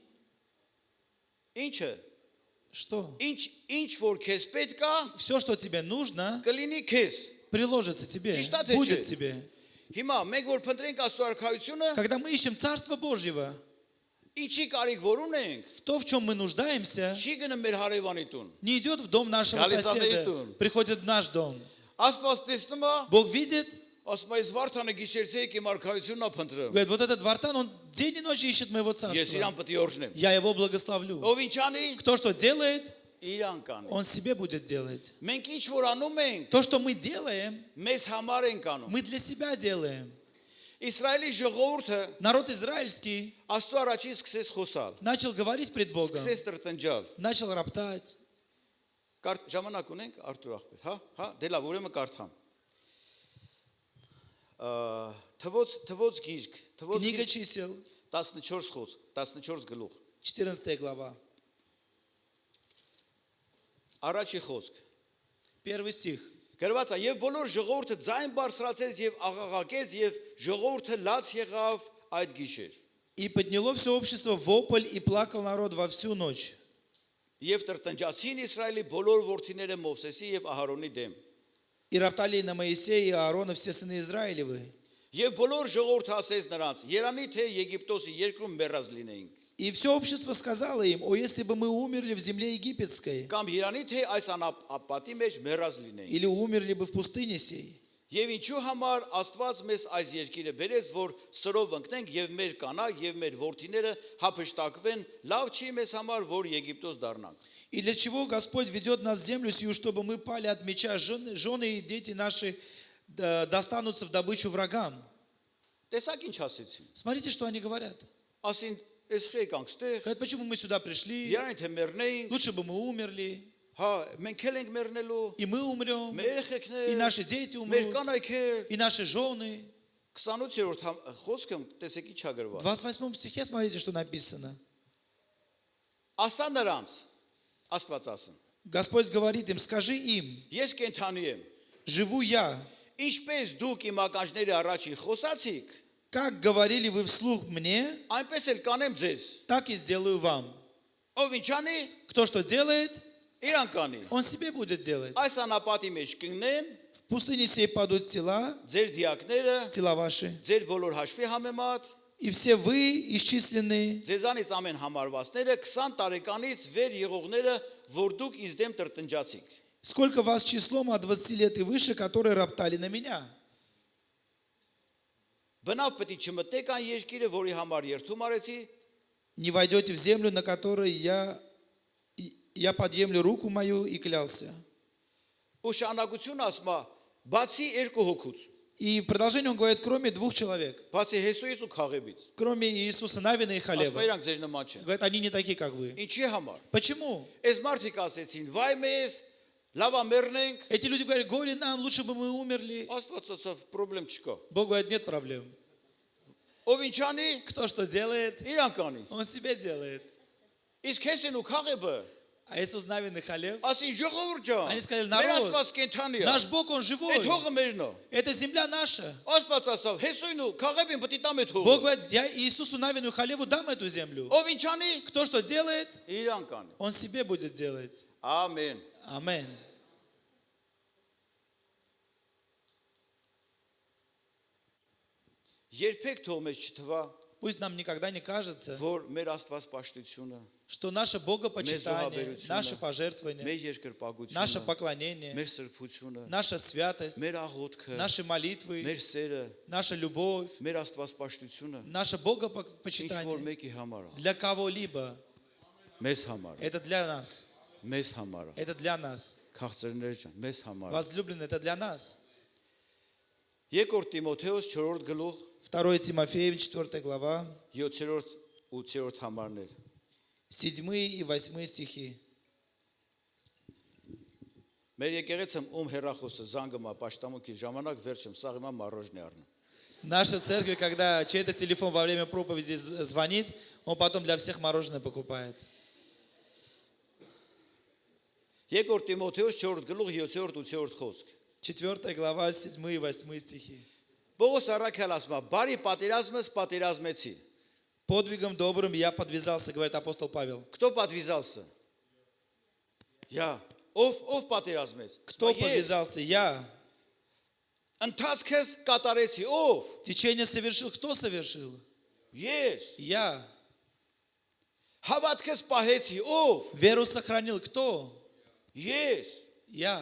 ինչը что? ինչ որ քեզ պետք է Все, что тебе нужно, կլինի քեզ։ приложится тебе, Ճիշտ է, թե будет չէ։ тебе. Հիմա մենք որ փնտրենք Աստծո արքայությունը, Когда мы ищем Царство Божьего, ինչի կարիք որ ունենք, в то, в чем мы нуждаемся, չի գնում մեր հարևանի տուն։ не идет в дом нашего Галис соседа, Авейтун. приходит в наш дом. Աստված տեսնում է, Бог видит, ասում է, «Ես Վարդանը գիշերցեիք իմ արքայությունն ա փնտրում»։ говорит, вот этот Вартан, он день и ночь ищет моего Ես царства. իրան պետք է օրհնեմ։ Я его благословлю. Ով ինչ անի, Кто что делает, իրան կանի։ он себе будет делать. Մենք ինչ որ անում ենք, То, что мы делаем, մեզ համար ենք անում։ мы для себя делаем. Իսրայելի ժողովուրդը Народ израильский Աստծո առաջին սկսեց խոսալ, начал говорить пред Богом, սկսեց տրտնջալ։ начал роптать. Ժամանակ ունենք Արտուր ախպեր, հա, դե լավ, ուրեմն կարդամ։ Թվոց գիրք, Книга чисел, 14 խոսք, 14 գլուխ։ 14 глава, Առաջի խոսք։ 1 стих. Գրված է, եւ բոլոր ժողովուրդը ձայն բարձրացեց եւ աղաղակեց եւ ժողովուրդը լաց եղավ այդ գիշեր։ И подняло все общество вопль, и плакал народ во всю ночь. Եվ տրտնջացին Իսրայելի բոլոր որդիները Մովսեսի եւ Ահարոնի դեմ։ И роптали на Моисея и Аарона все сыны Израилевы. Եվ բոլոր ժողովուրդը ասեց նրանց. Երանի թե Եգիպտոսի երկրում մեռած լինեինք։ И все общество сказало им, о, если бы мы умерли в земле египетской, Կամ երանի թե այս անապատի մեջ մեռած լինեինք։ или умерли бы в пустыне сей. Եվ ինչու համար Աստված մեզ այս երկիրը բերեց, որ սրով ընկնենք եւ մեր կանայք եւ մեր որդիները հափշտակվեն, լավ չի մեզ համար, որ Եգիպտոս դառնանք։ И для чего Господь ведет нас в землю сию, чтобы мы пали от меча, жены и дети наши достанутся в добычу врагам. Տեսակ ինչ ասեցին։ Смотрите, что они говорят. Ասին, «Էս խեկանք ստեղ, Говорят, почему мы сюда пришли? երանի թե մեռնեինք, Лучше бы мы умерли, հա, մենք էլ ենք մեռնելու, и мы умрем, մեր երեխեքներ, и наши дети մեր умрут, կանայքեր, и наши жены. 28-րդ խոսքը տեսեք ի՞նչ է գրված։ В 28 стихе смотрите, что написано. Ասա նրանց, Աստված ասում, Господь говорит им, скажи им, ես կենթանի եմ, живу я. ինչպես դուք իմ ականջների առաջին խոսացիք, Как говорили вы вслух мне, այնպես էլ կանեմ ձեզ։ так и сделаю вам. Ով ինչ անի, Кто что делает, իրան կանի։ он себе будет делать. Այս անապատի մեջ կգնեն В пустыне сей падут тела, ձեր դիակները, тела ваши, ձեր բոլոր հաշվի համեմատ, и все вы исчисленные, ձեզանից ամեն համարվածները 20 տարեկանից վեր եղողները, որ դուք ինձ դեմ տրտնջացիք։ сколько вас числом от 20 лет и выше, которые роптали на меня. Բնավ պետք է չմտեք այն երկիրը, որի համար երթում արեցի, Не войдете в землю, на которой я подъемлю руку мою и клялся. ու շանակությունը ասում է, բացի երկու հոգուց, И в продолжение он говорит, кроме двух человек, բացի Հեսուից ու Քաղեբից։ кроме Иисуса Навина и Ասում Халева. է իրանք ձեր նման չեն։ Говорит, они не такие, как вы. Ինչի համար։ Почему? Այս մարդիկ ասեցին, վայ մեզ, լավա մեռնենք, Эти люди говорят, горе нам, лучше бы мы умерли. Աստված ասավ, խնդրեմ չկա։ Бог говорит, нет проблем. Ով ինչ անի, Кто что делает, իրանք անի։ он себе делает. Իսկ Հեսեն ու Քաղեբը А Иисус Навин и Халев, ասին ժողովուրդ ջան, Они сказали, մեր народ, Աստված կենթանի է։ наш Бог, он живой. Այդ հողը մերն է։ Это земля наша. Աստված ասավ, Հեսույն ու Քաղեբին պետք է տամ այդ Бог հողը։ говорит, я Иисусу Навину и Халеву дам эту землю. Ով ինչ անի, Кто что делает, իրանք անի։ он себе будет делать. Ամեն։ Амен. Երբեք թող մեզ չթվա, Пусть нам никогда не кажется, որ մեր Աստված պաշտությունը, что наше богопочитание, Մեզ наше пожертвование, մեր երկրպագությունը, наше поклонение, մեր սրբությունը, наша святость, մեր աղոթքը, наши молитвы, մեր սերը, наша любовь, մեր Աստված պաշտությունը наше ինչ որ богопочитание մեկի համար է, для кого-либо, մեզ համար է, это для нас. մեզ համար է, Это для нас. քաղցրներ ջան, մեզ համար է։ Возлюбленный, это для нас. Երկրորդ Տիմոթեոս 4-րդ գլուխ 2 Тимофеев, 4 глава, 7-րդ ու 8-րդ համարներ։ 7 и 8 стихи. Մեր եկեղեցում ում հերախոսը զանգումա պաշտամունքի ժամանակ վերջում սա հիմա մարոժնի առնում։ Наша церковь, когда чей-то телефон во время проповеди звонит, он потом для всех мороженое покупает. Երկրորդ Տիմոթեոս 4-րդ գլուխ 7-րդ ու 8-րդ խոսք։ 4 глава, 7 и 8 стихи. Պողոս առաքյալ ասում է, բարի պատերազմս պատերազմեցի։ Подвигом добрым я подвязался, говорит апостол Павел. Кто подвязался? Я. Ով պատերազմեց։ Кто подвязался? Я. Ընթացքս կատարեցի, ով։ Течение совершил. Кто совершил? Ես։ Я. Հավատքս պահեցի, ով։ Веру сохранил. Кто? Ես։ Я.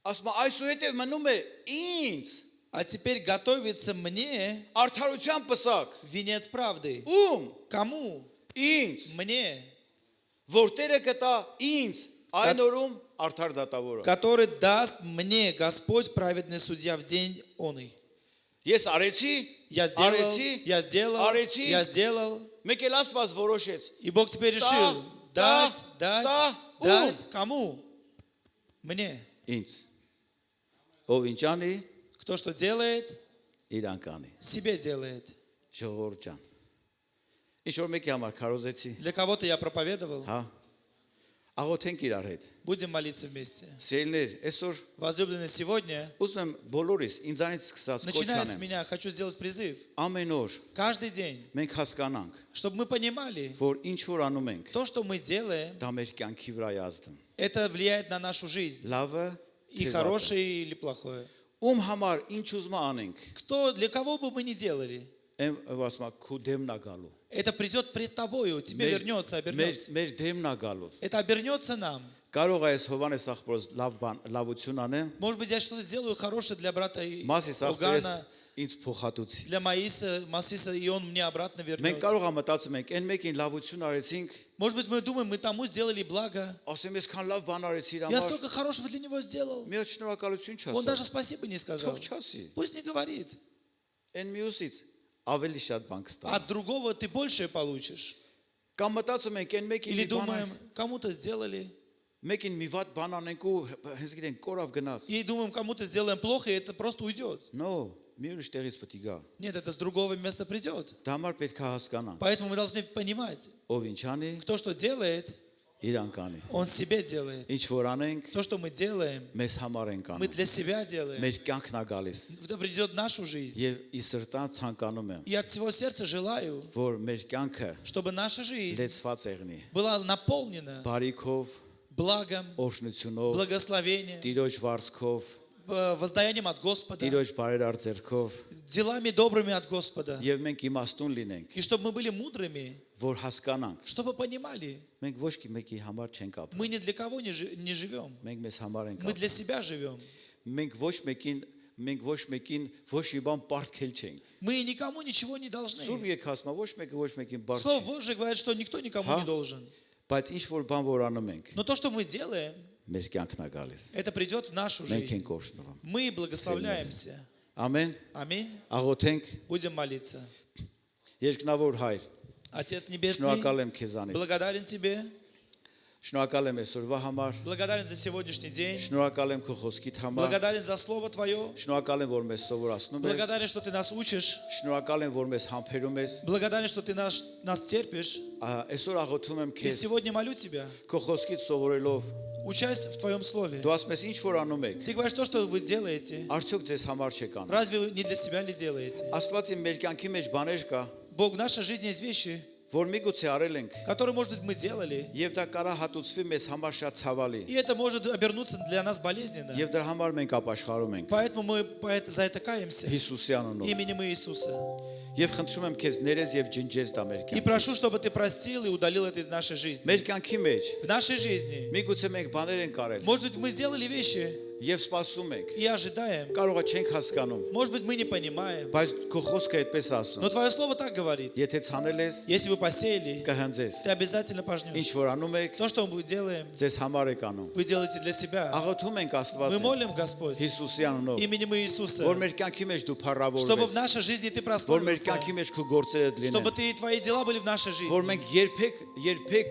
Ասում է, այսուհետև մնում է ինձ А теперь готовится мне արդարության պսակ։ венец правды. Ում։ Кому? Ինձ։ Мне. Որ Տերը կտա ինձ այն օրում արդար դատավորը։ Который даст мне Господь, праведный судья, в день оный. Ես արեցի, Я сделал, արեցի, я сделал, Արեցի։ я сделал. մեկ էլ Աստված որոշեց։ И Бог теперь решил да, дать ում։ кому? Мне. Ինձ։ Ով ինչ անի, Кто что делает, իրան կանի։ себе делает. Ժողովուրդ ջան։ Ինչ որ մեկի համար քարոզեցի, Для кого-то я проповедовал. հա։ Աղոթենք իրար հետ։ Будем молиться вместе. Սիրելիներ, այսօր Возлюбленные, сегодня, ուզում եմ բոլորիս ինձանից սկսած կոչ начиная с անեմ։ меня, хочу сделать призыв. Ամեն օր Каждый день, մենք հասկանանք, чтобы мы понимали, որ ինչ որ անում ենք, то, что мы делаем, դա մեր կյանքի վրա է ազդում։ это влияет на нашу жизнь. Լավը, И թե վատը։ хорошее, или плохое. Ում համար ինչ ուզում անենք, Кто, для кого бы мы ни делали, եմ ասում եմ քու դեմն է գալու։ это придет пред тобою, тебе вернется, обернется. մեր դեմն է գալու։ Это обернется нам. Կարող է այս Հովանես աղբորս լավություն անեմ, Может быть, я что-то сделаю хорошее для брата Մասիս աղբորս Огана, ինձ փոխհատուցի։ для Масиса, и он мне обратно Մենք вернет. կարող է մտածում ենք, այն մեկին լավություն արեցինք, Может быть, мы думаем, мы тому сделали благо. ասեմ ես քան լավ բան արեցի իր Я համար, столько хорошего для него сделал. մի հատ շնորհակալություն Он չասա։ даже спасибо не сказал. Թող չասի։ Пусть не говорит. Այն մյուսից ավելի շատ բան կստանաս։ От другого ты большее получишь. Կամ мտածում ենք, այն մեկին Или մի բան думаем, кому-то сделали. մեկին մի վատ բան անենք ու հենց գիտենք կորավ գնաց։ И думаем, кому-то сделаем плохо, и это просто уйдет. No, մի ուրիշ տեղից պետք է գա։ Нет, это с другого места придет. Դա համար պետք է հասկանանք։ Поэтому мы должны понимать, Ով ինչ անի, кто что делает, իրան կանի։ он себе делает. Ինչ որ անենք, То, что мы делаем, մեզ համար ենք мы անում։ для себя делаем. Մեր կյանքն է գալիս։ Это придет в нашу жизнь. Եվ ի սրտան ցանկանում եմ, И от всего сердца желаю, որ մեր կյանքը чтобы наша жизнь լեցված եղնի։ была наполнена Բարիքով, благом, օրհնությունով, благословением, Տիրոջ վարձքով, воздаянием от Господа, Տիրոջ բարերար ձեռքով, делами добрыми от Господа. եւ մենք իմաստուն լինենք, И чтобы мы были мудрыми, որ հասկանանք։ чтобы понимали, Մենք ոչ մի մեկի համար չենք ապրում։ мы ни для кого не живем. Մենք մեզ համար ենք Мы ապրում։ для себя живем. Մենք ոչ մեկին ոչ մի բան պարտքել չենք։ Мы никому ничего не должны. Սուրբ եկածմա ոչ մեկը ոչ մեկին պարտ Слово չի։ Божие говорит, что никто никому Ха? не должен. Բայց ինչ որ բան որ անում ենք, Но то, что мы делаем, մեր կյանքն է գալիս։ это придет в нашу Մենք жизнь. ենք օրհնվում։ Мы благословляемся. Ամեն։ Аминь. Աղոթենք, Будем молиться. երկնավոր Հայր, Отец Небесный, շնորհակալ եմ քեզանից։ благодарен Тебе, Շնորհակալ եմ այսօրվա համար, благодарен за сегодняшний день, շնորհակալ եմ քո խոսքիդ համար, благодарен за Слово Твое, շնորհակալ եմ որ մեզ սովորացնում ես, благодарен, что Ты нас учишь, շնորհակալ եմ որ մեզ համբերում ես։ благодарен, что Ты нас терпишь. Այսօր աղոթում եմ И քեզ сегодня молю Тебя, քո խոսքից սովորելով, учась в Твоем Слове. դու ասում ես ինչ որ անում եք, Ты говоришь, то, что вы делаете, արդյոք ձեզ համար չեք անում։ разве вы не для себя ли делаете? Աստվածի մեր կյանքի մեջ բաներ կա, Бог, в нашей жизни есть вещи, որ միգուցե արել ենք, которые, может быть, мы делали, եւ դա կարա հատուցվի մեզ համար շատ ցավալի, и это может обернуться для нас болезненно. եւ դրա համար մենք ապաշխարում ենք Поэтому мы за это каемся Հիսուսի անունով։ именем Иисуса. Եվ խնդրում եմ քեզ ներես եւ ջնջես դա մեր И կյանքից։ прошу, чтобы Ты простил и удалил это из нашей жизни. Մեր կյանքի մեջ В нашей жизни, միգուցե մենք բաներ ենք արել может быть, мы сделали вещи եւ սպասում ենք, и ожидаем. կարողա չենք հասկանում, Может быть, мы не понимаем. բայց քո խոսքը այդպես ասում։ Но Твое Слово так говорит. Եթե ցանել ես, Если вы посеяли, կհանձես։ ты обязательно пожнешь. Ինչ որ անում եք, То, что мы делаем, ձեզ համար եք անում։ вы делаете для себя. Աղոթում ենք Мы Աստվածին молим, Господь, Հիսուսի անունով, именем Иисуса, որ մեր կյանքի մեջ դու чтобы в փառավորվես, нашей жизни Ты որ մեր прославился, կյանքի մեջ քո գործերը чтобы լինեն, Твои дела были в нашей որ жизни, մենք երբեք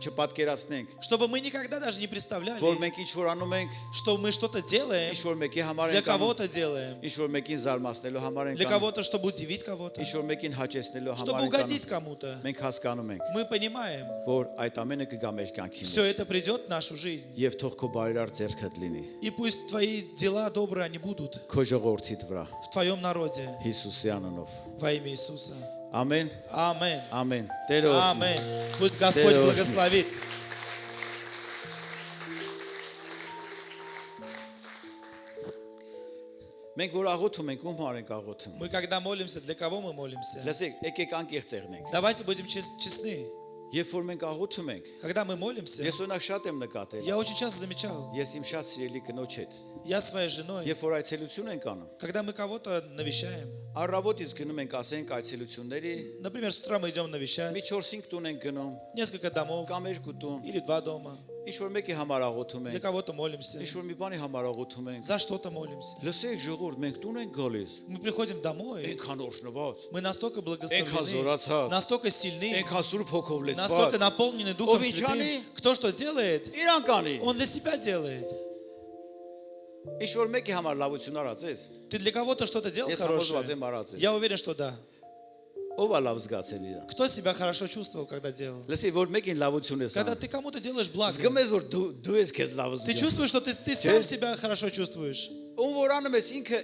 չպատկերացնենք, чтобы мы никогда даже не որ представляли, մենք ինչ որ անում ենք, что мы что-то делаем, ինչ որ մեկի համար для ենք անում, кого-то делаем, ինչ որ մեկին զարմացնելու համար ենք для անում, кого-то, чтобы удивить кого-то, ինչ որ մեկին հաճեցնելու чтобы համար ենք угодить անում։ кому-то. Մենք հասկանում ենք, Мы понимаем, որ այդ ամենը կգա մեր կյանքի все մեջ, это придет в нашу жизнь. եւ թող քո բարերար ձեռքդ լինի И пусть Твои дела добрые они будут քո ժողովրդիդ վրա, в Твоем народе Հիսուսի անունով։ во имя Иисуса. Ամեն, Аминь. ամեն։ Տերը օրհնի։ Аминь. Пусть Господь Тերը благословит. Մենք որ աղոթում ենք, ում համար ենք աղոթում։ Мы когда молимся, для кого мы молимся? Լսեք, եկեք անկեղծ եղնենք։ Давайте будем честны. Երբ որ մենք աղոթում ենք, Когда мы молимся, ես օրինակ շատ եմ նկատել, я очень часто замечал, ես իմ շատ սիրելի կնոջ հետ, я своей женой, երբ որ այցելություն ենք անում, когда мы кого-то навещаем, առավոտից գնում ենք, ասենք այցելությունների, например, с утра мы идем մի навещать 4-5 տուն ենք гնում, несколько домов կամ 2 տուն, или 2 дома, ինչ որ մեկի համար աղոթում для ենք, кого-то молимся, ինչ որ մի բանի համար աղոթում ենք։ за что-то молимся. Լսեք ժողովուրդ, մենք տուն ենք գալիս, Мы приходим домой, այնքան օրհնված, мы настолько այնքան благословлены, զորացած, настолько сильны, այնքան Սուրբ Հոգով настолько լեցված, наполнены Духом Ով ինչ Святым. անի? Кто что делает, իրան կանի։ он для себя делает. Ինչ որ մեկի համար լավություն արած ես, Ты для кого-то что-то делал ես համոզված хорошее? եմ արած ես։ Я уверен, что да. Ով է лав զգացել իրան։ Кто себя хорошо чувствовал, когда делал? Լսի, որ մեկին լավություն ես Когда անում։ ты кому-то делаешь благо, Զգում ես, որ դու ես քեզ լավ ты զգում։ чувствуешь, что ты сам себя хорошо чувствуешь. Ում որ անում ես ինքը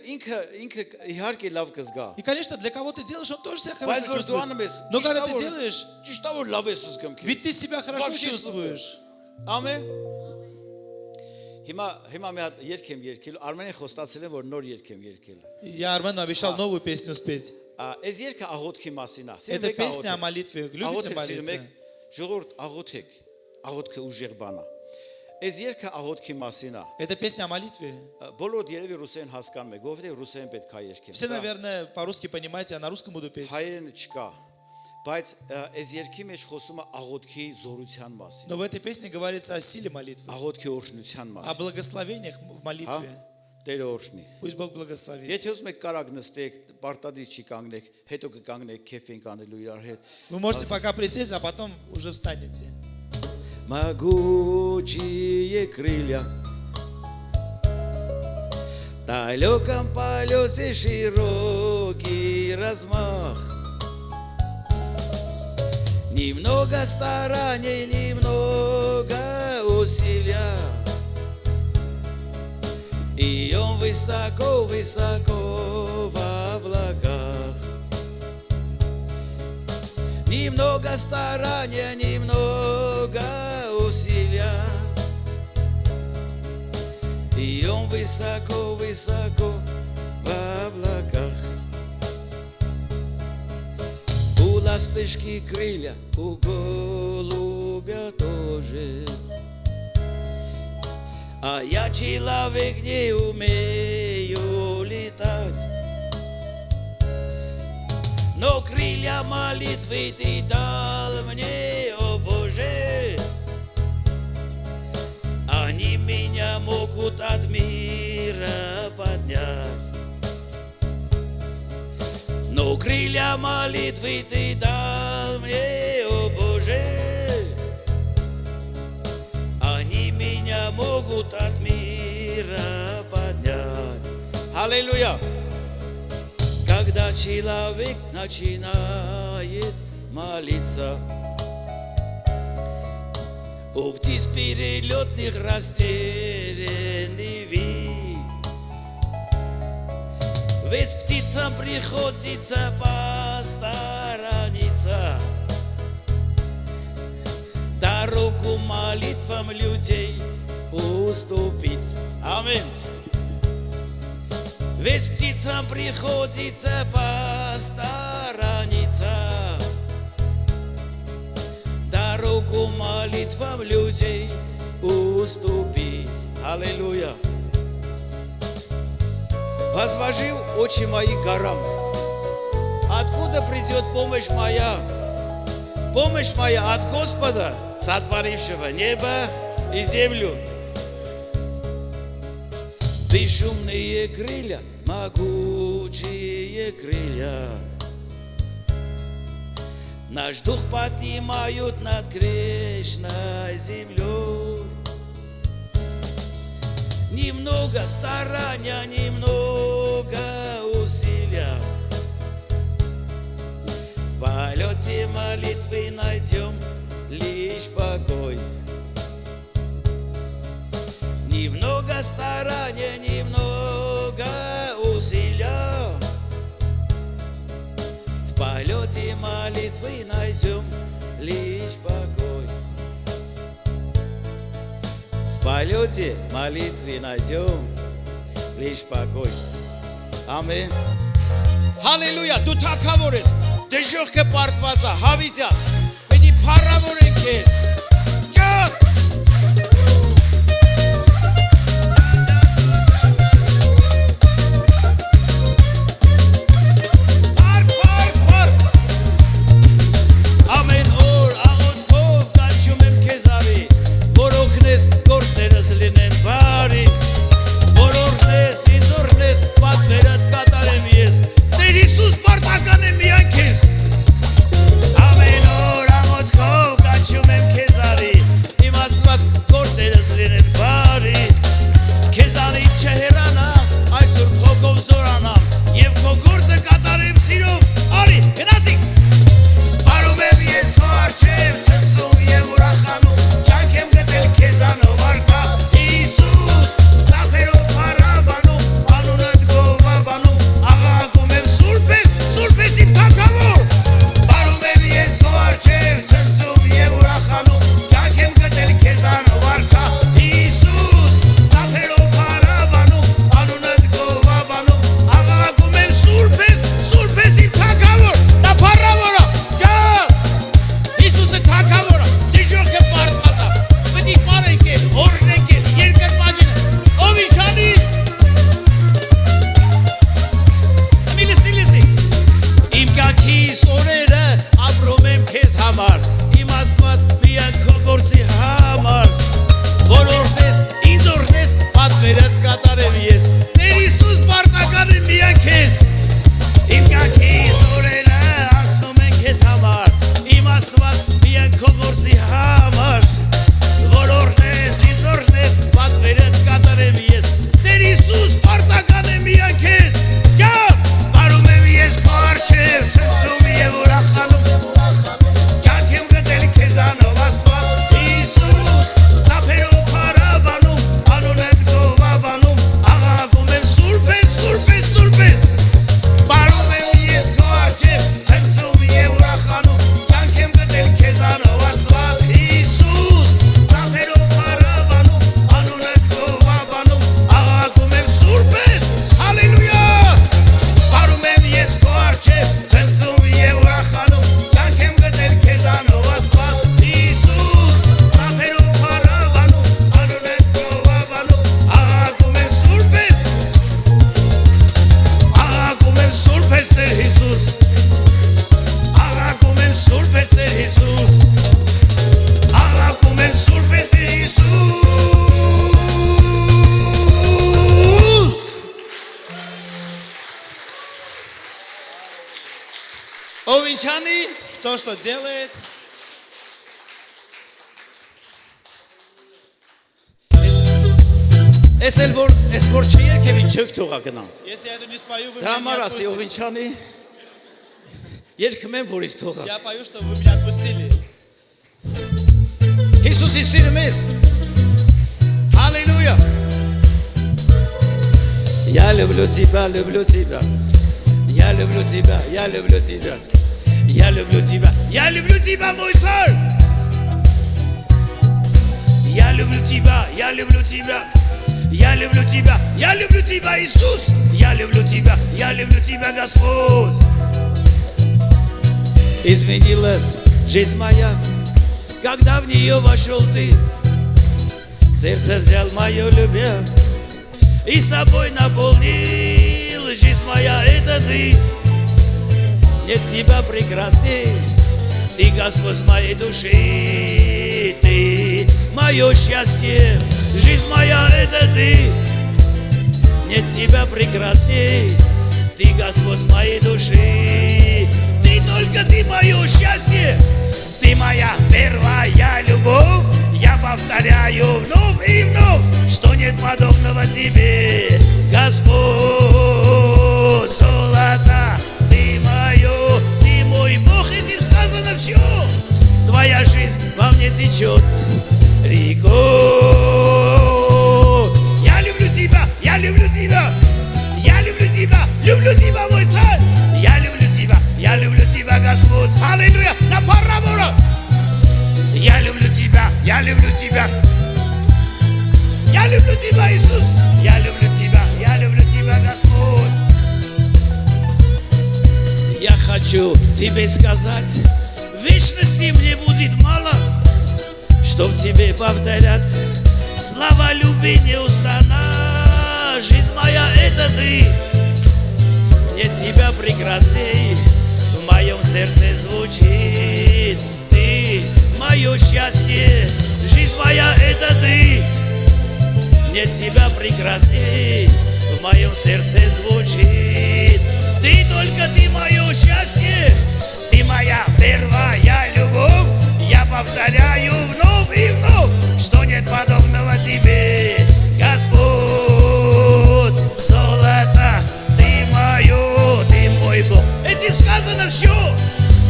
իհարկե լավ կզգա։ И, конечно, для кого ты делаешь, он тоже себя Բայց хорошо որ դու անում чувствует. ես, Но когда ты делаешь, ճիշտ է որ լավ ես զգում քեզ։ ведь ты себя хорошо Вообще чувствуешь. Ամեն։ Հիմա մի հատ երգ եմ երգել, Արմենին խոստացել եմ, որ նոր երգ եմ երգել։ Я Армену обещал новую песню спеть. Այս երգը աղոթքի մասին է։ Это песня о молитве. Любите Աղոթեք սիրում молиться? եք, ժողովուրդ աղոթեք։ Աղոթքը ուժեղ բան է։ Այս երգը աղոթքի մասին է։ Это песня о молитве. Բոլորդ երևի ռուսերեն հասկանում եք, որովհետև ռուսերեն պետք է երգեմ։ Все, наверное, по-русски понимаете, а на русском буду петь. Հայերեն չկա, բայց այս երգի մեջ խոսում է աղոթքի զորության մասին, Но в этой песне говорится о силе молитвы, աղոթքի օրհնության о մասին։ благословениях в молитве. Տերը օրհնի։ Пусть Бог благословит. Եթե ուզում եք կարակ նստեք, պարտադիր չի կանգնեք, հետո կկանգնեք, քեֆ ենք անելու իրար հետ։ Вы можете пока присесть, а потом уже встанете. Могучие крылья далеком полете широкий размах. Немного стараний, немного усилия, и он высоко-высоко в облаках. Немного старания, немного усилия, и он высоко-высоко в облаках. У ласточки крылья, у голубя тоже, а я человек не умею летать. Но крылья молитвы ты дал мне, о Боже, они меня могут от мира поднять. Но крылья молитвы ты дал мне, о Боже, они меня могут от мира поднять. Аллилуйя! Когда человек начинает молиться, у птиц перелетных растерянный вид, ведь птицам приходится посторониться, дорогу молитвам людей уступить. Аминь. Ведь птицам приходится посторониться, дорогу молитвам людей уступить. Аллилуйя. Возложил очи мои к горам. Откуда придет помощь моя? Помощь моя от Господа, сотворившего небо и землю. Бесшумные крылья, могучие крылья, наш дух поднимают над грешной землей. Немного старания, немного усилия, в полете молитвы найдем лишь покой. Немного старания, немного усилия, в полете молитвы найдем лишь покой. В полете молитвы найдем лишь покой. Ամեն։ Հալելույա, դու թագավոր ես, դժոխքը պարտված է, հավիտյա, պետք է փառավորենք քեզ։ Ճոք։ Ամեն օր աղոթքով կանչում եմ քեզ արի, որ օգնես գործերս լինեն բարի, որ օրհնես, ինձ օրհնես, պատվերդ կատարեմ ես, Տեր Հիսուս պարտական եմ միայն քեզ։ Ամեն օր աղոթքով կանչում եմ քեզ Ով ինչ անի, Кто что делает, Ես որ չերկեմ ինչ չեք թողա գնամ։ если я это не спою, вы Դրա меня не համար ասի ով отпустите. ինչ անի, երգում եմ որ ինձ թողա։ Я пою, что вы меня отпустили. Հիսուսի սիրում ես։ Հալելույա։ Я люблю тебя, люблю тебя. Я люблю тебя, я люблю тебя. Я люблю тебя. Я люблю тебя, мой царь. Я люблю тебя, я люблю тебя. Я люблю тебя, я люблю тебя, Иисус. Я люблю тебя, Господь. Изменилась жизнь моя, когда в нее вошел ты. Сердце взял мое любя и собой наполнил. Жизнь моя, это ты. Нет тебя прекрасней, ты Господь моей души. Ты мое счастье, жизнь моя, это ты. Нет тебя прекрасней, ты Господь моей души. Ты только ты мое счастье, ты моя первая любовь. Я повторяю вновь и вновь, что нет подобного тебе, Господь. Золото, ты мое, ты мой Бог, этим сказано все. Твоя жизнь во мне течет рекой. Я люблю тебя, я люблю тебя, я люблю тебя, мой царь. Я люблю тебя, Господь. Аллилуйя, на парабола. Я люблю тебя, я люблю тебя. Я люблю тебя, Иисус. Я люблю тебя, Господь. Я хочу тебе сказать, в вечности мне будет мало, чтоб тебе повторяться слова любви неустанно. Жизнь моя, это ты. Нет тебя прекрасней, в моем сердце звучит ты. Мое счастье, жизнь моя, это ты. Нет тебя прекрасней, в моем сердце звучит ты, только ты мое счастье. Ты моя первая любовь. Я повторяю вновь и вновь, что нет подобного тебе, Господь. Золото, ты мое, ты мой Бог. Этим сказано все.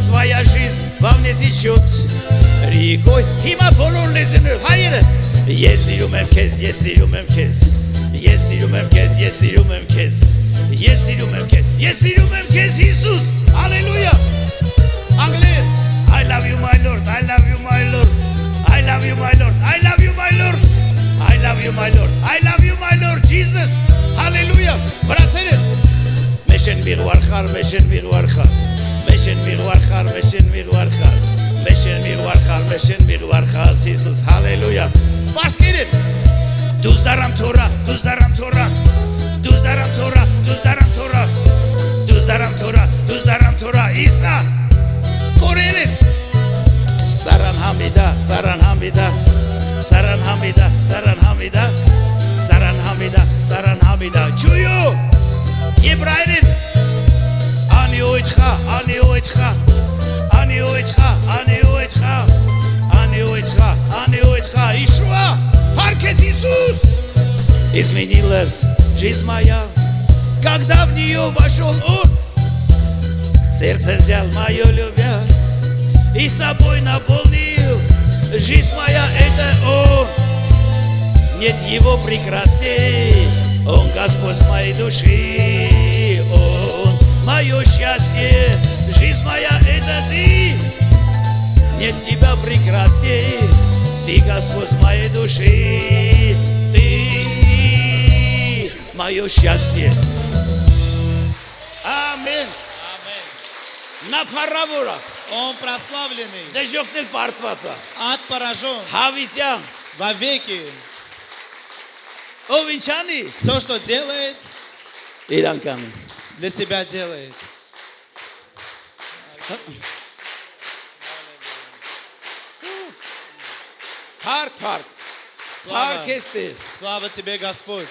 Твоя жизнь во мне течет рекой. Հիմա բոլոր լեզուներ հայերը ես սիրում եմ քեզ, ես սիրում եմ քեզ, ես սիրում եմ քեզ, ես սիրում եմ քեզ, ես սիրում եմ քեզ, ես սիրում եմ քեզ, Հիսուս։ Հալելույա։ Անգլեր, I love you my Lord, I love you my Lord, I love you my Lord, I love you my Lord, I love you my Lord, I love you my Lord Jesus. Hallelujah. Բրասերը մեշեն միղվարխար, մեշեն միղվարխար, մեշեն միղվարխար, մեշեն միղվարխար, մեշեն միղվարխար, մեշեն միղվարխար, Հիսուս, հալելույա։ Պարսկերեն, դուզ դարամ թորա, դուզ դարամ թորա, դուզ դարամ թորա, դուզ դարամ թորա, դուզ դարամ թորա, դուզ դարամ թորա, Իսա, կորերեն, Սարան համիդա, Սարան համիդա, Սարան համիդա, Սարան համիդա, Սարան համիդա, Սարան համիդա, Ջույո, Եբրայերեն, Անի օյթխա, Անի օյթխա, Անի օյթխա, Անի օյթխա, Անի օյթխա, Անի օյթխա, Իշուա, Փարքես Иисус. Изменилась жизнь моя, когда в нее вошел Он. Сердце взял мое любя и собой наполнил. Жизнь моя, это Он. Нет его прекрасней. Он Господь моей души. Он мое счастье. Жизнь моя, это ты. Нет тебя прекрасней. Ты Господь моей души. Ты мое счастье. Аминь. На парабола. Он прославленный, Դեժոխնել պարտվածա։ отпоражен Հավիտյան, вовеки. ով ինչ անի, То, что делает, իրան կանի։ для себя делает. Փառք, փառք։ Слава, Փառք ես Տեր։ слава тебе, Господь.